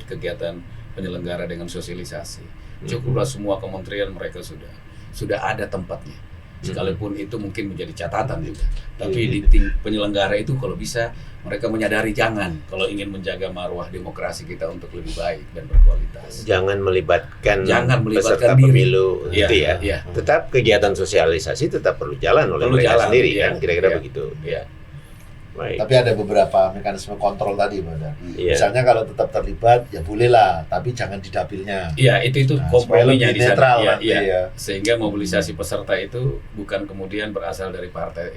kegiatan penyelenggara dengan sosialisasi. Cukuplah semua kementerian mereka sudah ada tempatnya. Sekalipun itu mungkin menjadi catatan juga. Tapi di penyelenggara itu kalau bisa mereka menyadari jangan kalau ingin menjaga marwah demokrasi kita untuk lebih baik dan berkualitas. Jangan melibatkan peserta diri. Pemilu gitu ya. Tetap kegiatan sosialisasi tetap perlu jalan oleh mereka sendiri kan, kira-kira begitu. Baik. Tapi ada beberapa mekanisme kontrol tadi, Mbak. Misalnya kalau tetap terlibat, ya bolehlah, tapi jangan di dapilnya. Itu komprominya di sana. Sehingga mobilisasi peserta itu bukan kemudian berasal dari partai.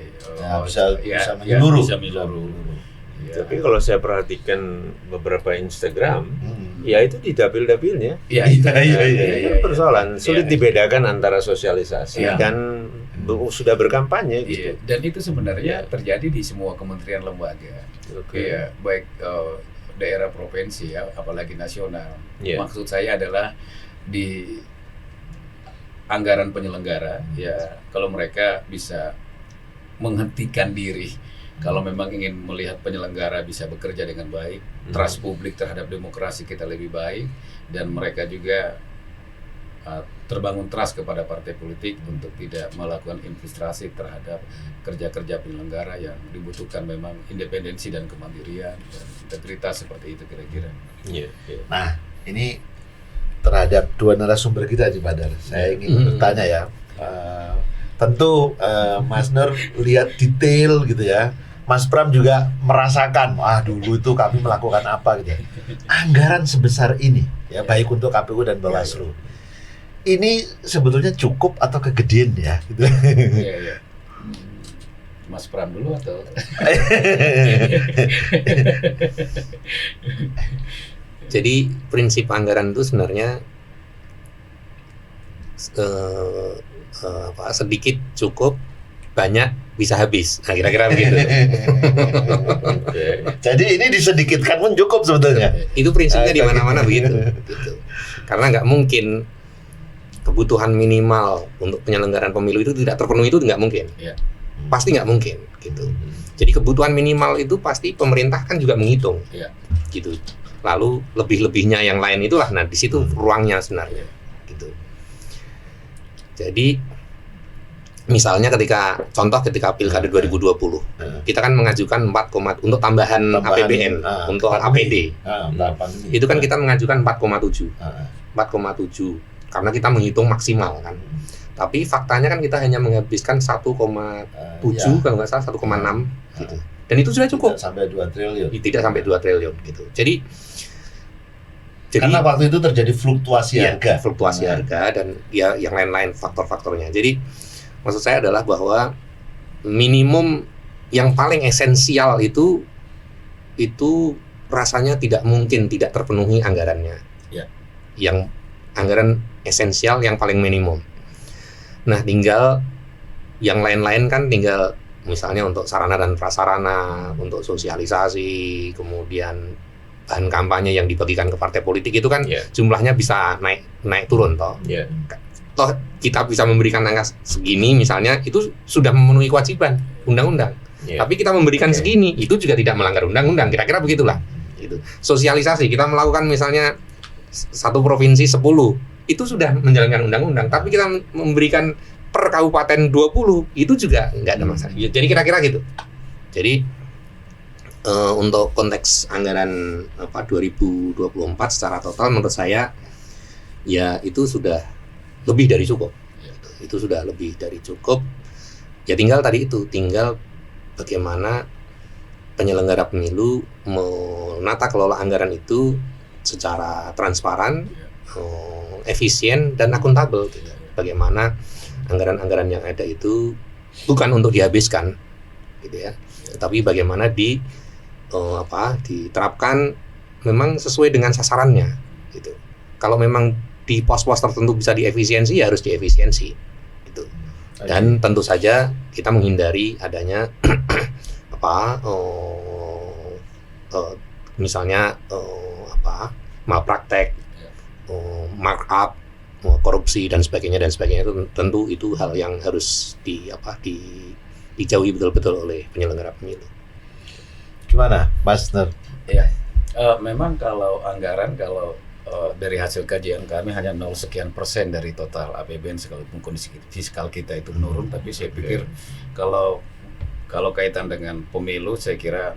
Bisa menyeluruh. Tapi kalau saya perhatikan beberapa Instagram, ya itu di dapil-dapilnya. Itu persoalan sulit dibedakan antara sosialisasi dan sudah berkampanye gitu. Dan itu sebenarnya terjadi di semua kementerian lembaga. Baik daerah provinsi apalagi nasional. Maksud saya adalah di anggaran penyelenggara, ya kalau mereka bisa menghentikan diri, kalau memang ingin melihat penyelenggara bisa bekerja dengan baik, trust publik terhadap demokrasi kita lebih baik, dan mereka juga terbangun trust kepada partai politik untuk tidak melakukan infiltrasi terhadap kerja-kerja penyelenggara yang dibutuhkan memang independensi dan kemandirian dan integritas seperti itu kira-kira. Nah, ini terhadap dua narasumber kita di Badar, saya ingin bertanya ya. Tentu Mas Nur lihat detail gitu ya. Mas Pram juga merasakan, dulu itu kami melakukan apa gitu. Anggaran sebesar ini ya, baik untuk KPU dan Bawaslu. Ini sebetulnya cukup atau kegedean ya gitu. Iya. Mas Pram dulu atau? Jadi prinsip anggaran itu sebenarnya sedikit cukup, banyak bisa habis. Nah, kira-kira begitu. Jadi ini disedikitkan pun cukup sebetulnya. Itu prinsipnya di mana-mana begitu. Gitu. Karena nggak mungkin kebutuhan minimal untuk penyelenggaraan pemilu itu tidak terpenuhi, itu nggak mungkin. Ya. Pasti nggak mungkin gitu. Jadi kebutuhan minimal itu pasti pemerintah kan juga menghitung. Ya. Gitu. Lalu lebih-lebihnya yang lain itulah, nah di situ ruangnya sebenarnya gitu. Jadi misalnya ketika Pilkada 2020 kita kan mengajukan 4, untuk tambahan APBN untuk APD. Itu kan kita mengajukan 4,7 karena kita menghitung maksimal kan. Tapi faktanya kan kita hanya menghabiskan 1,7 kalau nggak salah 1,6 gitu. Dan itu sudah cukup. Tidak sampai 2 triliun. Tidak sampai 2 triliun gitu. Jadi karena waktu itu terjadi fluktuasi harga. Fluktuasi harga dan ya yang lain-lain faktor-faktornya. Jadi maksud saya adalah bahwa minimum yang paling esensial itu rasanya tidak mungkin tidak terpenuhi anggarannya. Ya. Yang anggaran esensial yang paling minimum. Nah, tinggal yang lain-lain kan tinggal misalnya untuk sarana dan prasarana, untuk sosialisasi, kemudian bahan kampanye yang dibagikan ke partai politik itu kan jumlahnya bisa naik turun toh. Toh kita bisa memberikan angka segini misalnya, itu sudah memenuhi kewajiban undang-undang. Tapi kita memberikan segini itu juga tidak melanggar undang-undang, kira-kira begitulah. Gitu. Sosialisasi kita melakukan misalnya satu provinsi 10 itu sudah menjalankan undang-undang, tapi kita memberikan per kabupaten 20 itu juga nggak ada masalah. Jadi kira-kira gitu. Jadi untuk konteks anggaran 2024 secara total menurut saya ya itu sudah lebih dari cukup. Itu sudah lebih dari cukup. Ya tinggal bagaimana penyelenggara pemilu menata kelola anggaran itu secara transparan, efisien dan akuntabel. Bagaimana anggaran-anggaran yang ada itu bukan untuk dihabiskan, gitu ya, tetapi bagaimana diterapkan memang sesuai dengan sasarannya, gitu. Kalau memang di pos-pos tertentu bisa diefisiensi, ya harus diefisiensi, gitu. Dan tentu saja kita menghindari adanya misalnya malpraktek, markup, korupsi dan sebagainya itu tentu itu hal yang harus dijauhi betul-betul oleh penyelenggara pemilu. Gimana, Mas Nur? Ya, memang kalau anggaran dari hasil kajian kami hanya 0 sekian % dari total APBN sekalipun kondisi fiskal kita itu menurun, tapi saya pikir kalau kaitan dengan pemilu saya kira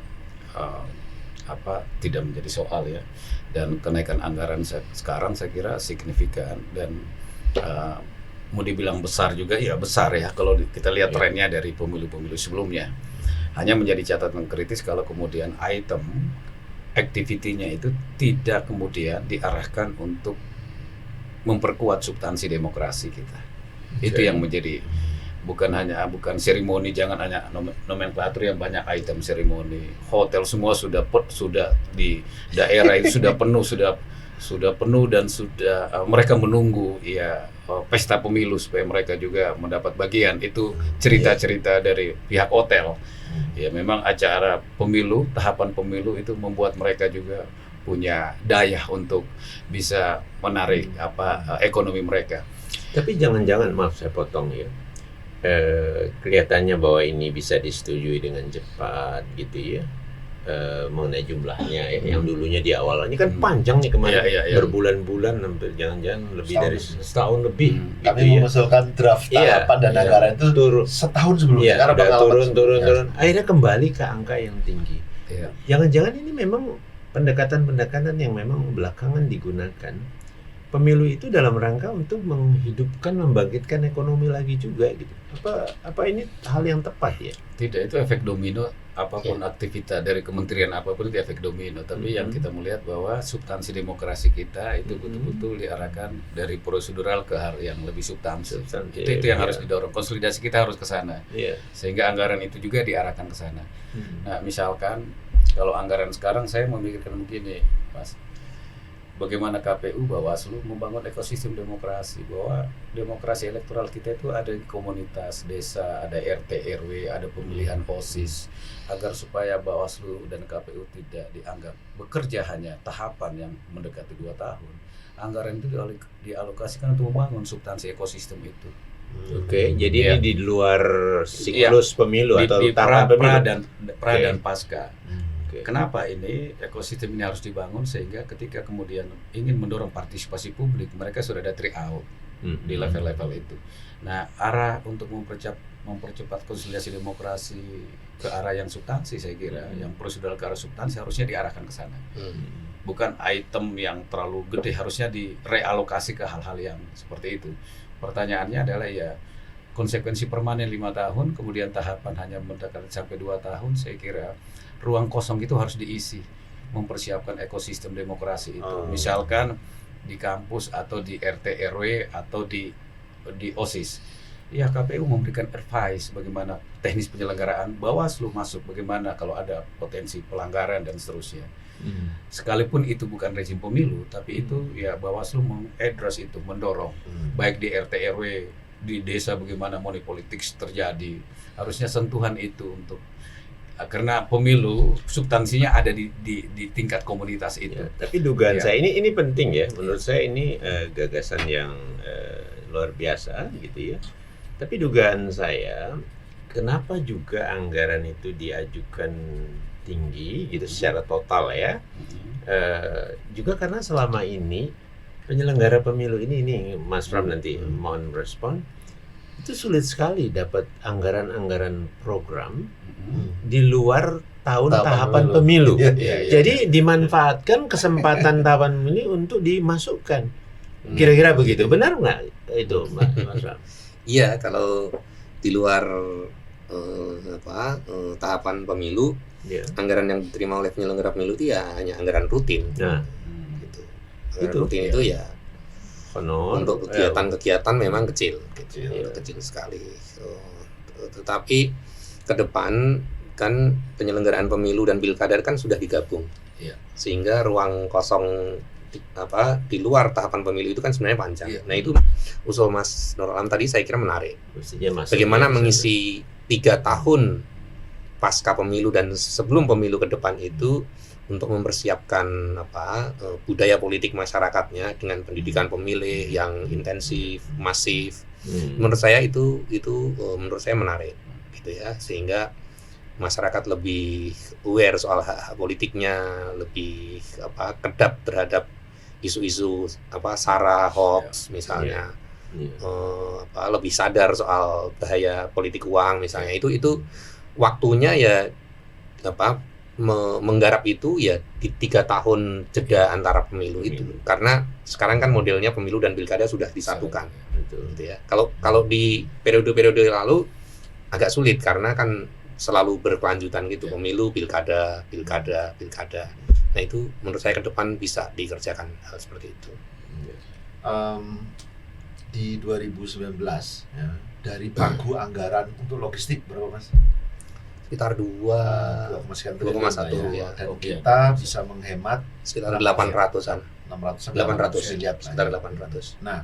tidak menjadi soal ya. Dan kenaikan anggaran sekarang saya kira signifikan dan mau dibilang besar juga ya besar ya kalau kita lihat trennya dari pemilu-pemilu sebelumnya. Hanya menjadi catatan kritis kalau kemudian item activity-nya itu tidak kemudian diarahkan untuk memperkuat substansi demokrasi kita. Itu yang menjadi bukan seremoni, jangan hanya nomenklatur yang banyak item seremoni. Hotel semua sudah di daerah itu sudah penuh dan sudah mereka menunggu ya pesta pemilu supaya mereka juga mendapat bagian. Itu cerita-cerita dari pihak hotel. Ya memang acara pemilu, tahapan pemilu itu membuat mereka juga punya daya untuk bisa menarik ekonomi mereka. Tapi jangan-jangan, maaf saya potong ya, kelihatannya bahwa ini bisa disetujui dengan cepat gitu ya, mengenai jumlahnya ya, yang dulunya di awalnya kan panjang nih kemarin, Iya. berbulan-bulan, hampir jangan-jangan lebih dari setahun lebih. Kami gitu ya. mengusulkan draft Iya, tahapan dan iya. anggaran itu Turun. setahun sebelumnya. Iya, Karena udah pengalaman turun. sebelumnya. Akhirnya kembali ke angka yang tinggi. Iya. Jangan-jangan ini memang pendekatan-pendekatan yang memang belakangan digunakan. Pemilu itu dalam rangka untuk menghidupkan, membangkitkan ekonomi lagi juga gitu. Apa ini hal yang tepat ya? Tidak, itu efek domino. Apapun aktivitas dari kementerian apapun itu efek domino. Tapi yang Mhm. kita melihat bahwa substansi demokrasi kita itu Mhm. betul-betul diarahkan dari prosedural ke hal yang lebih substansi. Substantif, Itu yang iya. harus didorong. Konsolidasi kita harus ke sana. Iya. Sehingga anggaran itu juga diarahkan ke sana. Hmm. Nah, misalkan kalau anggaran sekarang saya memikirkan begini, Mas. Bagaimana KPU, Bawaslu membangun ekosistem demokrasi, bahwa demokrasi elektoral kita itu ada di komunitas desa, ada RT RW, ada pemilihan OSIS, agar supaya Bawaslu dan KPU tidak dianggap bekerja hanya tahapan yang mendekati 2 tahun. Anggaran itu dialokasikan untuk membangun substansi ekosistem itu. Oke, jadi Iya. ini di luar siklus pemilu atau Di tahapan pemilu. pra Oke. dan pasca. Oke. Kenapa ini ekosistem ini harus dibangun, sehingga ketika kemudian ingin mendorong partisipasi publik, mereka sudah ada tryout Hmm. di level-level itu. Nah, arah untuk mempercepat konsolidasi demokrasi ke arah yang substansi, saya kira yang prosedural ke arah substansi harusnya diarahkan ke sana. Bukan item yang terlalu gede, harusnya direalokasi ke hal-hal yang seperti itu. Pertanyaannya adalah ya konsekuensi permanen 5 tahun, kemudian tahapan hanya mendekati sampai 2 tahun, saya kira ruang kosong itu harus diisi, mempersiapkan ekosistem demokrasi itu. Oh. Misalkan di kampus atau di RT RW atau di OSIS. Ya, KPU memberikan advice bagaimana teknis penyelenggaraan, Bawaslu masuk bagaimana kalau ada potensi pelanggaran dan seterusnya. Hmm. Sekalipun itu bukan rezim pemilu, tapi itu ya Bawaslu mengadres itu, mendorong baik di RT RW, di desa bagaimana money politics terjadi. Harusnya sentuhan itu untuk karena pemilu substansinya ada di tingkat komunitas itu. Ya, tapi dugaan Ya. saya ini penting ya. Menurut saya ini gagasan yang luar biasa gitu ya. Tapi dugaan saya, kenapa juga anggaran itu diajukan tinggi gitu secara total ya? Juga karena selama ini penyelenggara pemilu ini Mas Pram nanti mohon respon, itu sulit sekali dapat anggaran-anggaran program di luar tahapan pemilu. Iya. Jadi dimanfaatkan kesempatan tahapan pemilu untuk dimasukkan. Kira-kira begitu. Benar nggak itu, Mas Ram? Iya, kalau di luar tahapan pemilu, Ya. anggaran yang diterima oleh penyelenggara pemilu itu ya hanya anggaran rutin. Nah, Gitu. Anggaran Itu, rutin iya. itu ya honor untuk kegiatan-kegiatan memang kecil, Kecil. kecil sekali. Tetapi ke depan kan penyelenggaraan pemilu dan pilkada kan sudah digabung, Iya. sehingga ruang kosong di luar tahapan pemilu itu kan sebenarnya panjang. Iya. Nah, itu usul Mas Nur Alam tadi saya kira menarik. mestinya masuk Bagaimana ya, mengisi 3 tahun pasca pemilu dan sebelum pemilu ke depan itu untuk mempersiapkan budaya politik masyarakatnya dengan pendidikan pemilih yang intensif, masif. Menurut saya itu menurut saya menarik gitu ya, sehingga masyarakat lebih aware soal hak politiknya, lebih kedap terhadap isu-isu sara hoax misalnya. Iya. Lebih sadar soal bahaya politik uang misalnya. Itu waktunya ya menggarap itu ya di 3 tahun jeda antara pemilu itu, karena sekarang kan modelnya pemilu dan pilkada sudah disatukan Betul. gitu ya. Kalau di periode-periode lalu agak sulit karena kan selalu berkelanjutan gitu, pemilu, pilkada. Nah, itu menurut saya ke depan bisa dikerjakan hal seperti itu. Di 2019 ya, dari pagu anggaran untuk logistik berapa, Mas? Sekitar 2,1 triliun ya. dan Oke. kita bisa menghemat Sekitar 800-an. 600 800 miliar. sekitar 800. Nah,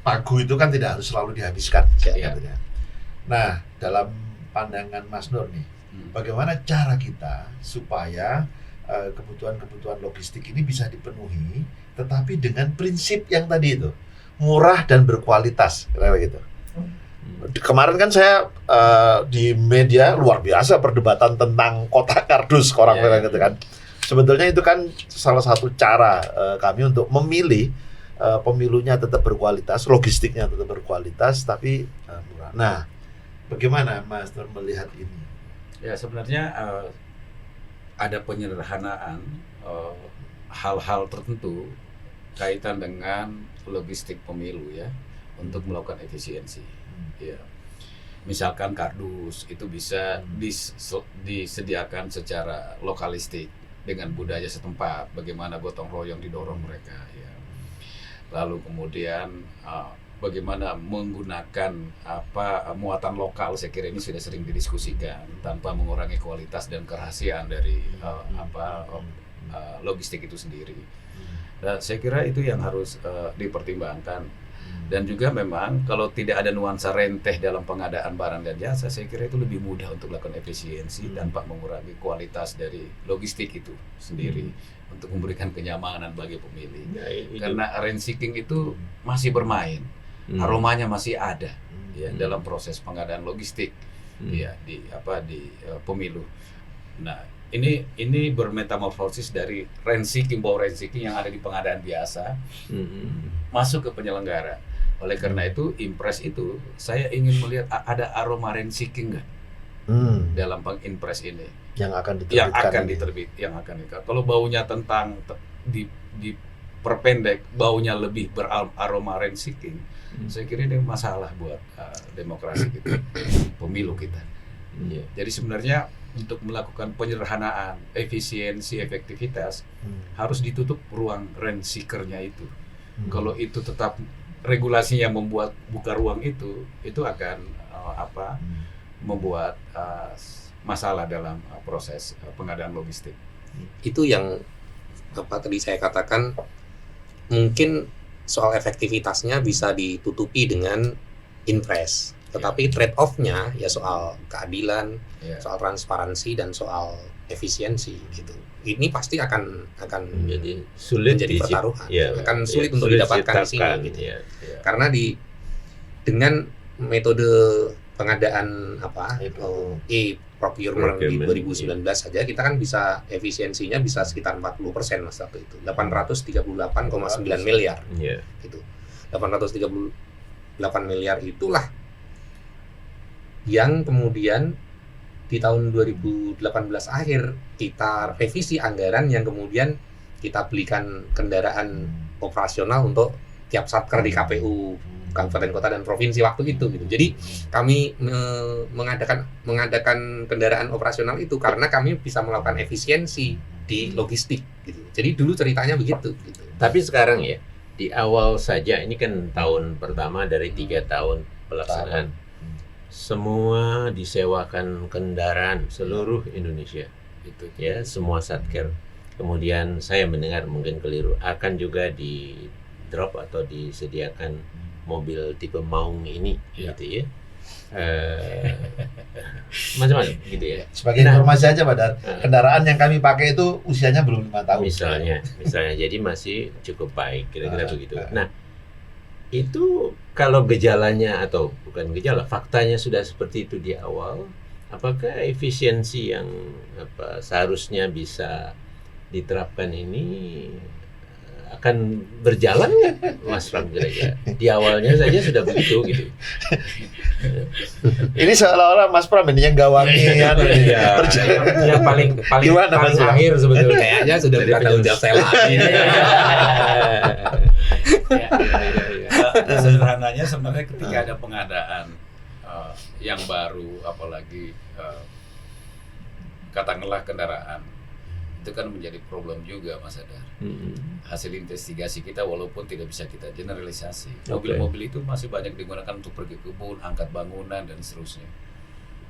pagu itu kan tidak harus selalu dihabiskan. Ya. Gitu ya. Nah, dalam pandangan Mas Nur nih, bagaimana cara kita supaya kebutuhan-kebutuhan logistik ini bisa dipenuhi tetapi dengan prinsip yang tadi itu, murah dan berkualitas, kira-kira gitu. Kemarin kan saya di media luar biasa perdebatan tentang kotak kardus orang gitu kan. Sebetulnya itu kan salah satu cara kami untuk memilih pemilunya tetap berkualitas, logistiknya tetap berkualitas, tapi murah. Nah, bagaimana Mas Nur melihat ini? Ya sebenarnya ada penyederhanaan hal-hal tertentu kaitan dengan logistik pemilu ya untuk melakukan efisiensi. Ya, misalkan kardus itu bisa disediakan secara lokalistik dengan budaya setempat, bagaimana gotong royong didorong mereka. Ya. Lalu kemudian bagaimana menggunakan muatan lokal, saya kira ini sudah sering didiskusikan tanpa mengurangi kualitas dan kerahasiaan dari logistik itu sendiri. Dan saya kira itu yang harus dipertimbangkan. Dan juga memang kalau tidak ada nuansa renteh dalam pengadaan barang dan jasa, saya kira itu lebih mudah untuk melakukan efisiensi tanpa mengurangi kualitas dari logistik itu sendiri untuk memberikan kenyamanan bagi pemilih. Karena rent seeking itu masih bermain, aromanya masih ada ya dalam proses pengadaan logistik ya di pemilu. Nah, ini bermetamorfosis dari rent seeking, bau rent seeking yang ada di pengadaan biasa masuk ke penyelenggara. Oleh karena itu, impres itu saya ingin melihat ada aroma rent seeking nggak dalam impres ini yang akan diterbitkan. Yang akan diterbitkan. Kalau baunya tentang diperpendek, baunya lebih beraroma rent seeking, saya kira ini masalah buat demokrasi kita, pemilu kita. Jadi sebenarnya untuk melakukan penyederhanaan, efisiensi, efektivitas harus ditutup ruang rent seeker-nya itu. Kalau itu tetap regulasinya membuat buka ruang itu akan membuat masalah dalam proses pengadaan logistik. Itu yang tadi saya katakan, mungkin soal efektivitasnya bisa ditutupi dengan impres, tetapi trade-off-nya ya soal keadilan, soal transparansi dan soal efisiensi gitu. Ini pasti akan menjadi sulit, menjadi pertaruhan, akan sulit untuk didapatkan di sini gitu. Karena dengan metode pengadaan e-procurement di 2019 saja kita kan bisa efisiensinya bisa sekitar 40% Mas waktu itu, 838,9 miliar gitu. 838 miliar itulah yang kemudian di tahun 2018 akhir kita revisi anggaran yang kemudian kita belikan kendaraan operasional untuk tiap satker di KPU kabupaten, kota, dan provinsi waktu itu gitu. Jadi kami mengadakan kendaraan operasional itu karena kami bisa melakukan efisiensi di logistik gitu. Jadi dulu ceritanya begitu gitu. Tapi sekarang ya, di awal saja, ini kan tahun pertama dari 3 tahun pelaksanaan, semua disewakan kendaraan seluruh Indonesia itu ya, semua satker. Kemudian saya mendengar, mungkin keliru, akan juga di drop atau disediakan mobil tipe Maung ini gitu ya, macam-macam gitu ya. Sebagai informasi aja Pak Dar, kendaraan yang kami pakai itu usianya belum 5 tahun misalnya jadi masih cukup baik, kira-kira begitu. Nah, itu kalau gejalanya atau bukan gejala, faktanya sudah seperti itu di awal, apakah efisiensi yang seharusnya bisa diterapkan ini akan berjalan nggak, Mas Pram, kira-kira? Di awalnya saja sudah begitu gitu. Ini seolah-olah Mas Pram ini yang gawangi yang paling akhir sebetulnya. Kayaknya sudah bukan tanggung jawab saya lagi. Sederhananya sebenarnya ketika ada pengadaan yang baru, apalagi katakanlah kendaraan, itu kan menjadi problem juga, Mas Adar. Hasil investigasi kita walaupun tidak bisa kita generalisasi, mobil-mobil itu masih banyak digunakan untuk pergi kebun, angkat bangunan, dan seterusnya.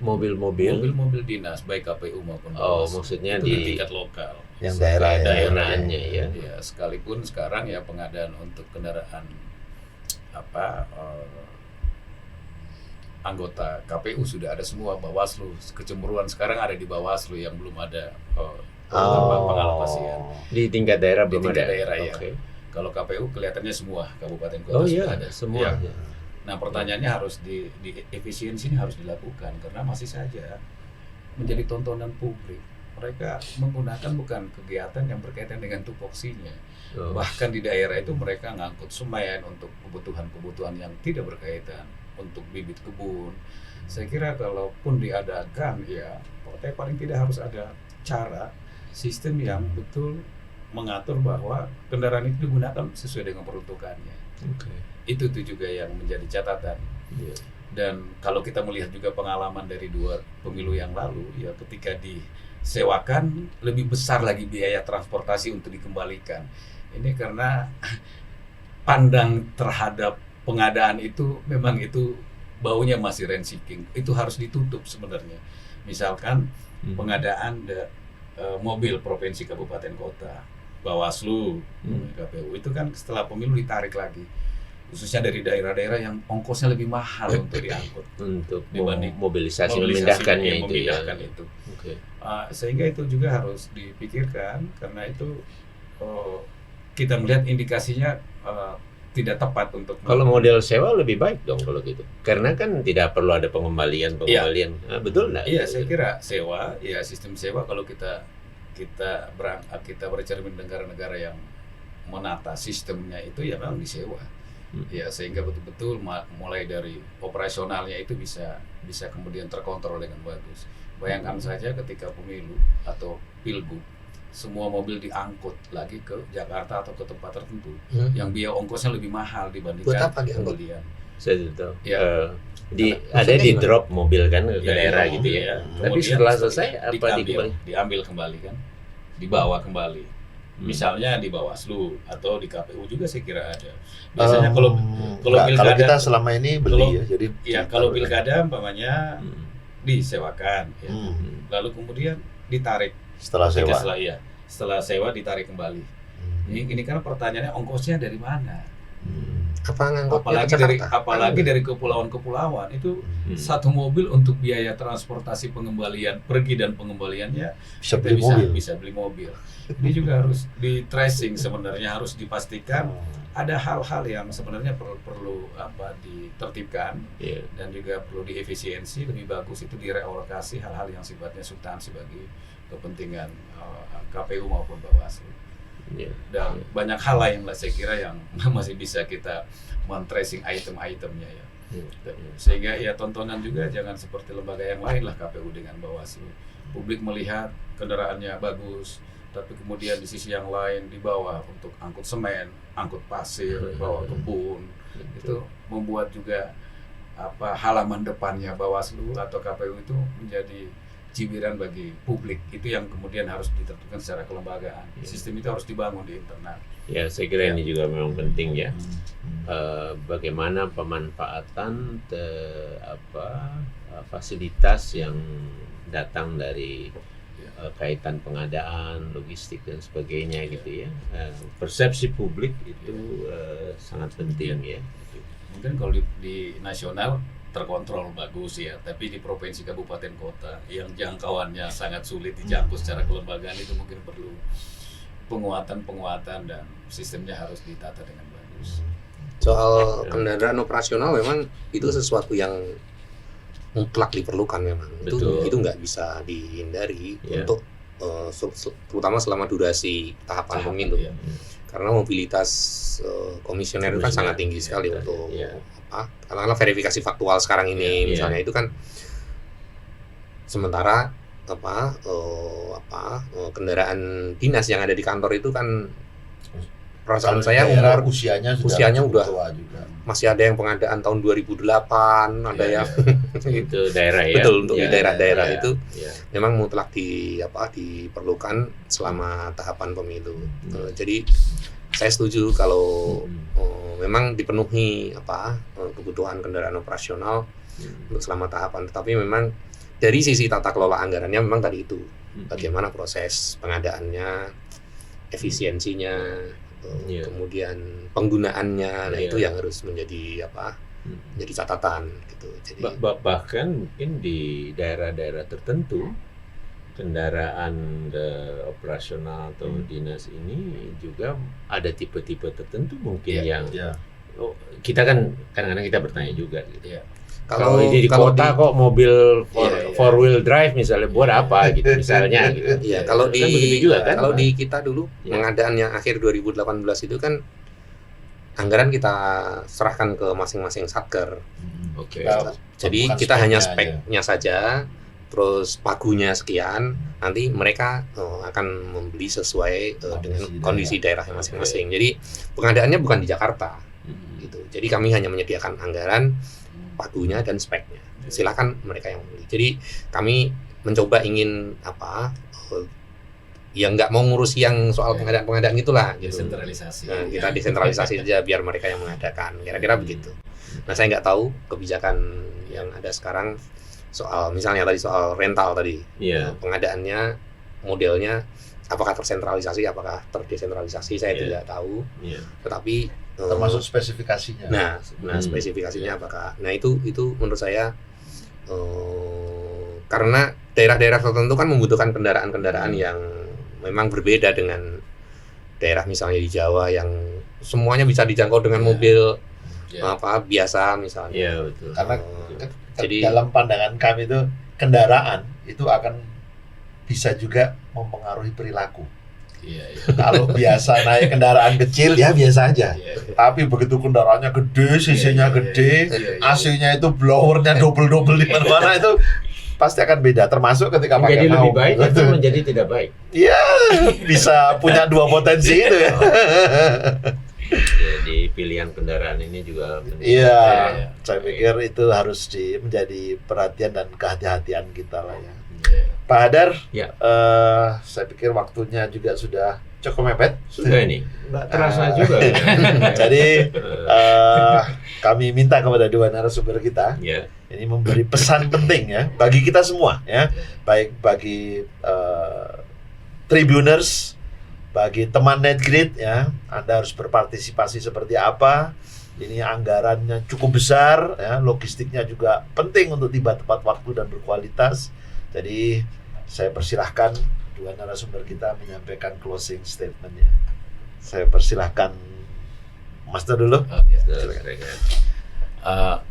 Mobil-mobil dinas, baik KPU maupun Bawaslu. Maksudnya itu di tingkat lokal, yang daerahnya ya. Sekalipun sekarang ya pengadaan untuk kendaraan anggota KPU sudah ada semua, Bawaslu, kecemburuan sekarang ada di Bawaslu yang belum ada pengalokasian. Di tingkat daerah di belum tingkat ada. daerah ya. Kalau KPU kelihatannya semua kabupaten kota Oh sudah iya, ada. semua. Ya. Nah, pertanyaannya harus di efisiensi ini harus dilakukan karena masih saja menjadi tontonan publik. Mereka menggunakan bukan kegiatan yang berkaitan dengan tupoksinya. Oh. Bahkan di daerah itu mereka ngangkut semen untuk kebutuhan-kebutuhan yang tidak berkaitan, untuk bibit kebun. Saya kira kalaupun diadakan, ya paling tidak harus ada cara sistem yang betul mengatur bahwa kendaraan itu digunakan sesuai dengan peruntukannya. Itu tuh juga yang menjadi catatan. Iya. Dan kalau kita melihat juga pengalaman dari 2 pemilu yang lalu, ya ketika disewakan lebih besar lagi biaya transportasi untuk dikembalikan. Ini karena pandang terhadap pengadaan itu memang itu baunya masih rent seeking. Itu harus ditutup sebenarnya. Misalkan pengadaan mobil provinsi kabupaten kota, Bawaslu, KPU itu kan setelah pemilu ditarik lagi. Khususnya dari daerah-daerah yang ongkosnya lebih mahal untuk diangkut Untuk dibanding mobilisasi memindahkannya itu ya. memindahkan itu. Oke. Sehingga itu juga harus dipikirkan karena itu kita melihat indikasinya tidak tepat untuk Kalau model sewa lebih baik dong kalau gitu. Karena kan tidak perlu ada pengembalian. Ah, betul nggak? Iya, saya kira sewa, ya sistem sewa kalau kita bercermin negara-negara yang menata sistemnya itu ya memang disewa. Ya sehingga betul-betul mulai dari operasionalnya itu bisa kemudian terkontrol dengan bagus. Bayangkan saja ketika pemilu atau pilgub semua mobil diangkut lagi ke Jakarta atau ke tempat tertentu yang biaya ongkosnya lebih mahal dibandingkan pembelian. Saya tidak tahu. Ya. Ada di drop mobil kan ke Ya, daerah ya, gitu ya. ya. Tapi Kemudian setelah selesai apa diambil kembali kan, dibawa kembali. Misalnya di Bawaslu atau di KPU juga saya kira ada. Biasanya kalau pilkada kita selama ini beli jadi kalau pilkada umpamanya disewakan ya. Lalu kemudian ditarik setelah sewa. Setelah sewa ditarik kembali. Ini kan pertanyaannya ongkosnya dari mana? Apalagi dari kepulauan-kepulauan itu satu mobil untuk biaya transportasi pengembalian pergi dan pengembaliannya bisa beli mobil. Ini juga harus di tracing sebenarnya, harus dipastikan ada hal-hal yang sebenarnya perlu ditertibkan dan juga perlu diefisiensi lebih bagus, itu direalokasi hal-hal yang sifatnya substansi bagi kepentingan KPU maupun Bawaslu. Dan banyak hal lain lah saya kira yang masih bisa kita men-tracing item-itemnya ya. Sehingga ya tontonan juga jangan seperti lembaga yang lain lah KPU dengan Bawaslu. Publik melihat kendaraannya bagus, tapi kemudian di sisi yang lain dibawa untuk angkut semen, angkut pasir, bawa kebun. Itu membuat juga halaman depannya Bawaslu atau KPU itu menjadi cibiran bagi publik. Itu yang kemudian harus ditentukan secara kelembagaan. Sistem itu harus dibangun di internal. Ya, saya kira ini juga memang penting ya. Bagaimana pemanfaatan fasilitas yang datang dari kaitan pengadaan, logistik dan sebagainya gitu ya. Persepsi publik itu sangat penting ya. Mungkin kalau di nasional terkontrol bagus ya, tapi di provinsi kabupaten kota yang jangkauannya sangat sulit dijangkau secara kelembagaan itu mungkin perlu penguatan dan sistemnya harus ditata dengan bagus. Soal kendaraan operasional memang itu sesuatu yang mutlak diperlukan memang. Betul. Itu nggak bisa dihindari untuk terutama selama durasi tahapan pemilu. Ya. Karena mobilitas komisioner itu kan sangat tinggi sekali untuk katakanlah verifikasi faktual sekarang ini misalnya itu kan sementara kendaraan dinas yang ada di kantor itu kan perasaan saya usianya udah tua juga. Masih ada yang pengadaan tahun 2008, ada yang itu daerah ya. Betul, untuk di daerah-daerah itu memang mutlak diperlukan selama tahapan pemilu. Jadi saya setuju kalau memang dipenuhi kebutuhan kendaraan operasional untuk selama tahapan, tetapi memang dari sisi tata kelola anggarannya memang tadi itu bagaimana proses pengadaannya, efisiensinya, kemudian penggunaannya, itu yang harus menjadi menjadi catatan gitu. Jadi bahkan mungkin di daerah-daerah tertentu kendaraan operasional atau dinas ini juga ada tipe-tipe tertentu mungkin yang Ya. kita kan kadang-kadang kita bertanya juga gitu. Iya. Kalau di kota kok mobil four wheel drive misalnya buat apa gitu misalnya gitu. Iya, kalau Kan begitu juga kan. kalau di kita dulu Ya. pengadaan yang akhir 2018 itu kan anggaran kita serahkan ke masing-masing satker. Oke. Jadi Bukan kita hanya speknya speknya saja, terus pagunya sekian, nanti mereka akan membeli sesuai dengan kondisi daerahnya masing-masing. Jadi pengadaannya bukan di Jakarta gitu. Jadi kami hanya menyediakan anggaran, pagunya dan speknya. Silakan mereka yang membeli. Jadi kami mencoba ingin ya nggak mau ngurus yang soal pengadaan gitulah gitu. Desentralisasi. Nah, kita desentralisasi saja biar mereka yang mengadakan, kira-kira begitu. Nah, saya nggak tahu kebijakan yang ada sekarang soal misalnya tadi soal rental tadi. Iya. Pengadaannya modelnya apakah tersentralisasi, apakah terdesentralisasi, saya tidak tahu. Iya. Tetapi termasuk spesifikasinya. nah spesifikasinya apakah. Nah, itu menurut saya karena daerah-daerah tertentu kan membutuhkan kendaraan-kendaraan yang memang berbeda dengan daerah misalnya di Jawa yang semuanya bisa dijangkau dengan mobil biasa misalnya. Iya, betul. Karena Jadi- dalam pandangan kami itu kendaraan itu akan bisa juga mempengaruhi perilaku. Iya. Kalau biasa naik kendaraan kecil ya biasa aja. Iya. Tapi begitu kendaraannya gede, CC-nya gede, AC-nya itu blowernya double di mana-mana itu pasti akan beda. Termasuk ketika pakai Menjadi lebih nauk. baik atau menjadi tidak baik. Iya, bisa punya dua potensi itu ya. Jadi pilihan kendaraan ini juga penting. Iya, Iya. saya pikir itu harus menjadi perhatian dan kehati-hatian kita lah ya. Iya. Pak Hadar, Ya. saya pikir waktunya juga sudah cukup mepet. Sudah ini nggak terasa juga. Jadi kami minta kepada dua narasumber kita Ya. ini memberi pesan penting ya bagi kita semua ya, baik bagi Tribuners, bagi teman Netgrid ya, Anda harus berpartisipasi seperti apa. Ini anggarannya cukup besar ya, logistiknya juga penting untuk tiba tepat waktu dan berkualitas. Jadi saya persilahkan dua narasumber kita menyampaikan closing statement-nya. Saya persilahkan Mas Nur dulu. Oh, iya. Silakan.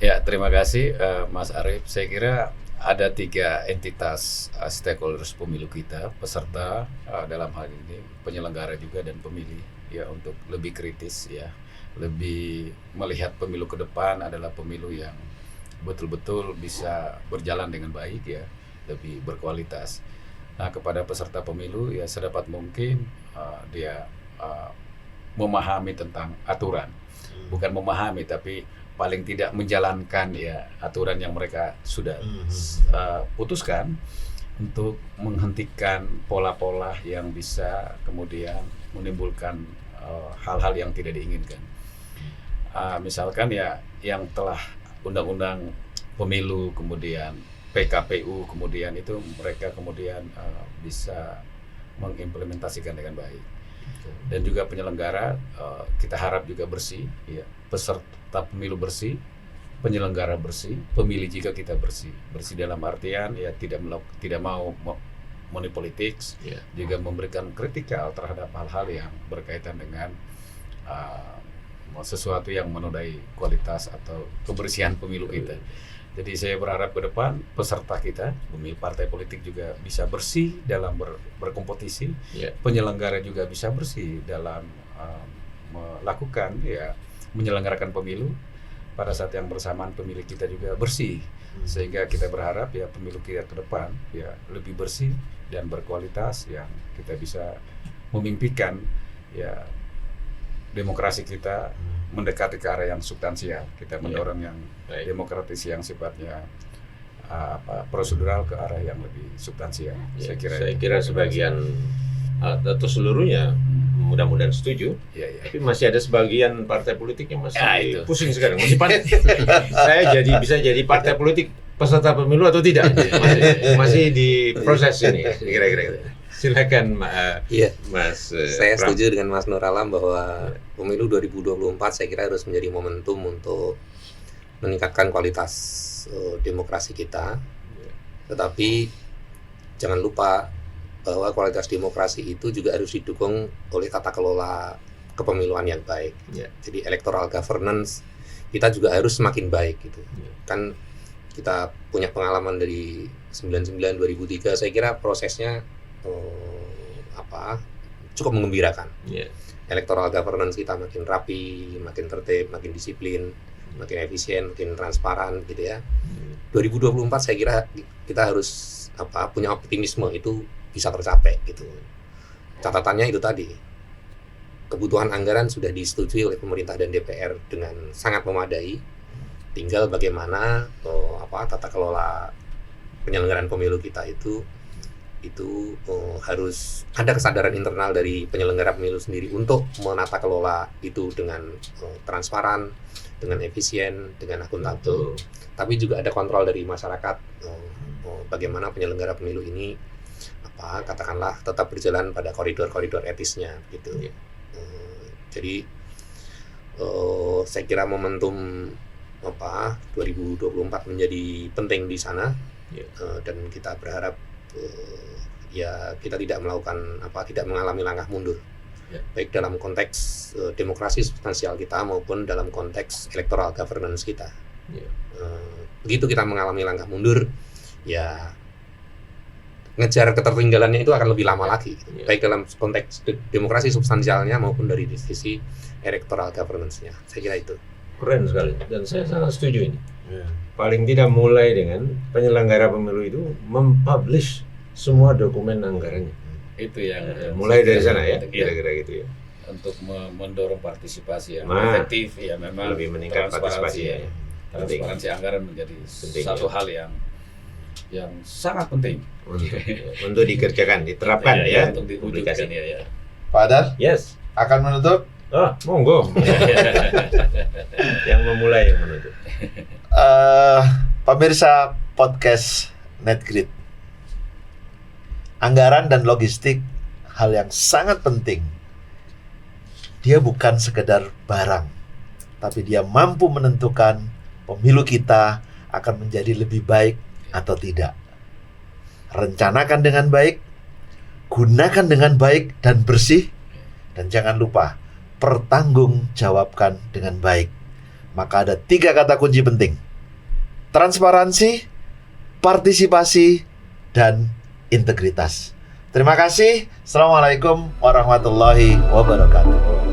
Ya, terima kasih Mas Arief. Saya kira ada 3 entitas stakeholders pemilu kita, peserta dalam hal ini, penyelenggara juga dan pemilih ya, untuk lebih kritis ya, lebih melihat pemilu ke depan adalah pemilu yang betul-betul bisa berjalan dengan baik ya, lebih berkualitas. Nah, kepada peserta pemilu ya sedapat mungkin dia memahami tentang aturan, bukan memahami tapi paling tidak menjalankan ya aturan yang mereka sudah putuskan untuk menghentikan pola-pola yang bisa kemudian menimbulkan hal-hal yang tidak diinginkan. Misalkan ya yang telah undang-undang pemilu kemudian PKPU kemudian itu mereka kemudian bisa mengimplementasikan dengan baik. Dan juga penyelenggara kita harap juga bersih ya, peserta pemilu bersih, penyelenggara bersih, pemilih juga kita bersih dalam artian ya tidak mau money politics, juga memberikan kritikal terhadap hal-hal yang berkaitan dengan sesuatu yang menodai kualitas atau kebersihan pemilu kita. Jadi saya berharap ke depan peserta kita, pemilih partai politik juga bisa bersih dalam berkompetisi, penyelenggara juga bisa bersih dalam melakukan ya menyelenggarakan pemilu. Pada saat yang bersamaan pemilih kita juga bersih, sehingga kita berharap ya pemilu kita ke depan ya lebih bersih dan berkualitas, yang kita bisa memimpikan ya demokrasi kita mendekati ke arah yang substansial. Kita mendorong yang demokratis yang sifatnya prosedural ke arah yang lebih substansial. Saya kira sebagian atau seluruhnya mudah-mudahan setuju. Tapi masih ada sebagian partai politik yang masih pusing sekarang, masih panik. Saya bisa jadi partai politik peserta pemilu atau tidak? Masih di proses ini kira-kira. Silakan Mas. Saya setuju dengan Mas Nur Alam bahwa pemilu 2024 saya kira harus menjadi momentum untuk meningkatkan kualitas demokrasi kita. Tetapi jangan lupa bahwa kualitas demokrasi itu juga harus didukung oleh tata kelola kepemiluan yang baik. Ya. Jadi electoral governance kita juga harus semakin baik gitu. Ya. Kan kita punya pengalaman dari 99 2003, saya kira prosesnya cukup menggembirakan. Ya. Electoral governance kita makin rapi, makin tertib, makin disiplin, makin efisien, makin transparan gitu ya. 2024 saya kira kita harus punya optimisme itu bisa tercapai gitu. Catatannya itu tadi, kebutuhan anggaran sudah disetujui oleh pemerintah dan DPR dengan sangat memadai. Tinggal bagaimana tata kelola penyelenggaraan pemilu kita itu harus ada kesadaran internal dari penyelenggara pemilu sendiri untuk menata kelola itu dengan transparan, dengan efisien, dengan akuntabel. Tapi juga ada kontrol dari masyarakat, bagaimana penyelenggara pemilu ini katakanlah tetap berjalan pada koridor-koridor etisnya gitu. Jadi saya kira momentum 2024 menjadi penting di sana, dan kita berharap ya kita tidak mengalami langkah mundur, baik dalam konteks demokrasi substansial kita maupun dalam konteks electoral governance kita. Begitu kita mengalami langkah mundur, ya ngejar ketertinggalannya itu akan lebih lama lagi, baik dalam konteks demokrasi substansialnya maupun dari sisi electoral governance-nya. Saya kira itu. Keren sekali, dan saya sangat setuju ini. Paling tidak mulai dengan penyelenggara pemilu itu mempublish semua dokumen anggarannya. Itu yang Mulai dari sana ya, penting kira-kira gitu ya. untuk mendorong partisipasi yang Nah, efektif, ya memang lebih meningkat partisipasi ya. transparansi anggaran menjadi Penting, satu ya. hal yang sangat penting Untuk dikerjakan, diterapkan ya, untuk diwujudkan publikasi. ya. Pak Adar Yes. akan menutup. Monggo. Yang memulai yang menutup. Pemirsa podcast NetGrid, anggaran dan logistik hal yang sangat penting. Dia bukan sekedar barang, tapi dia mampu menentukan pemilu kita akan menjadi lebih baik atau tidak. Rencanakan dengan baik, gunakan dengan baik dan bersih, dan jangan lupa pertanggungjawabkan dengan baik. Maka ada 3 kata kunci penting: transparansi, partisipasi, dan integritas. Terima kasih. Assalamualaikum warahmatullahi wabarakatuh.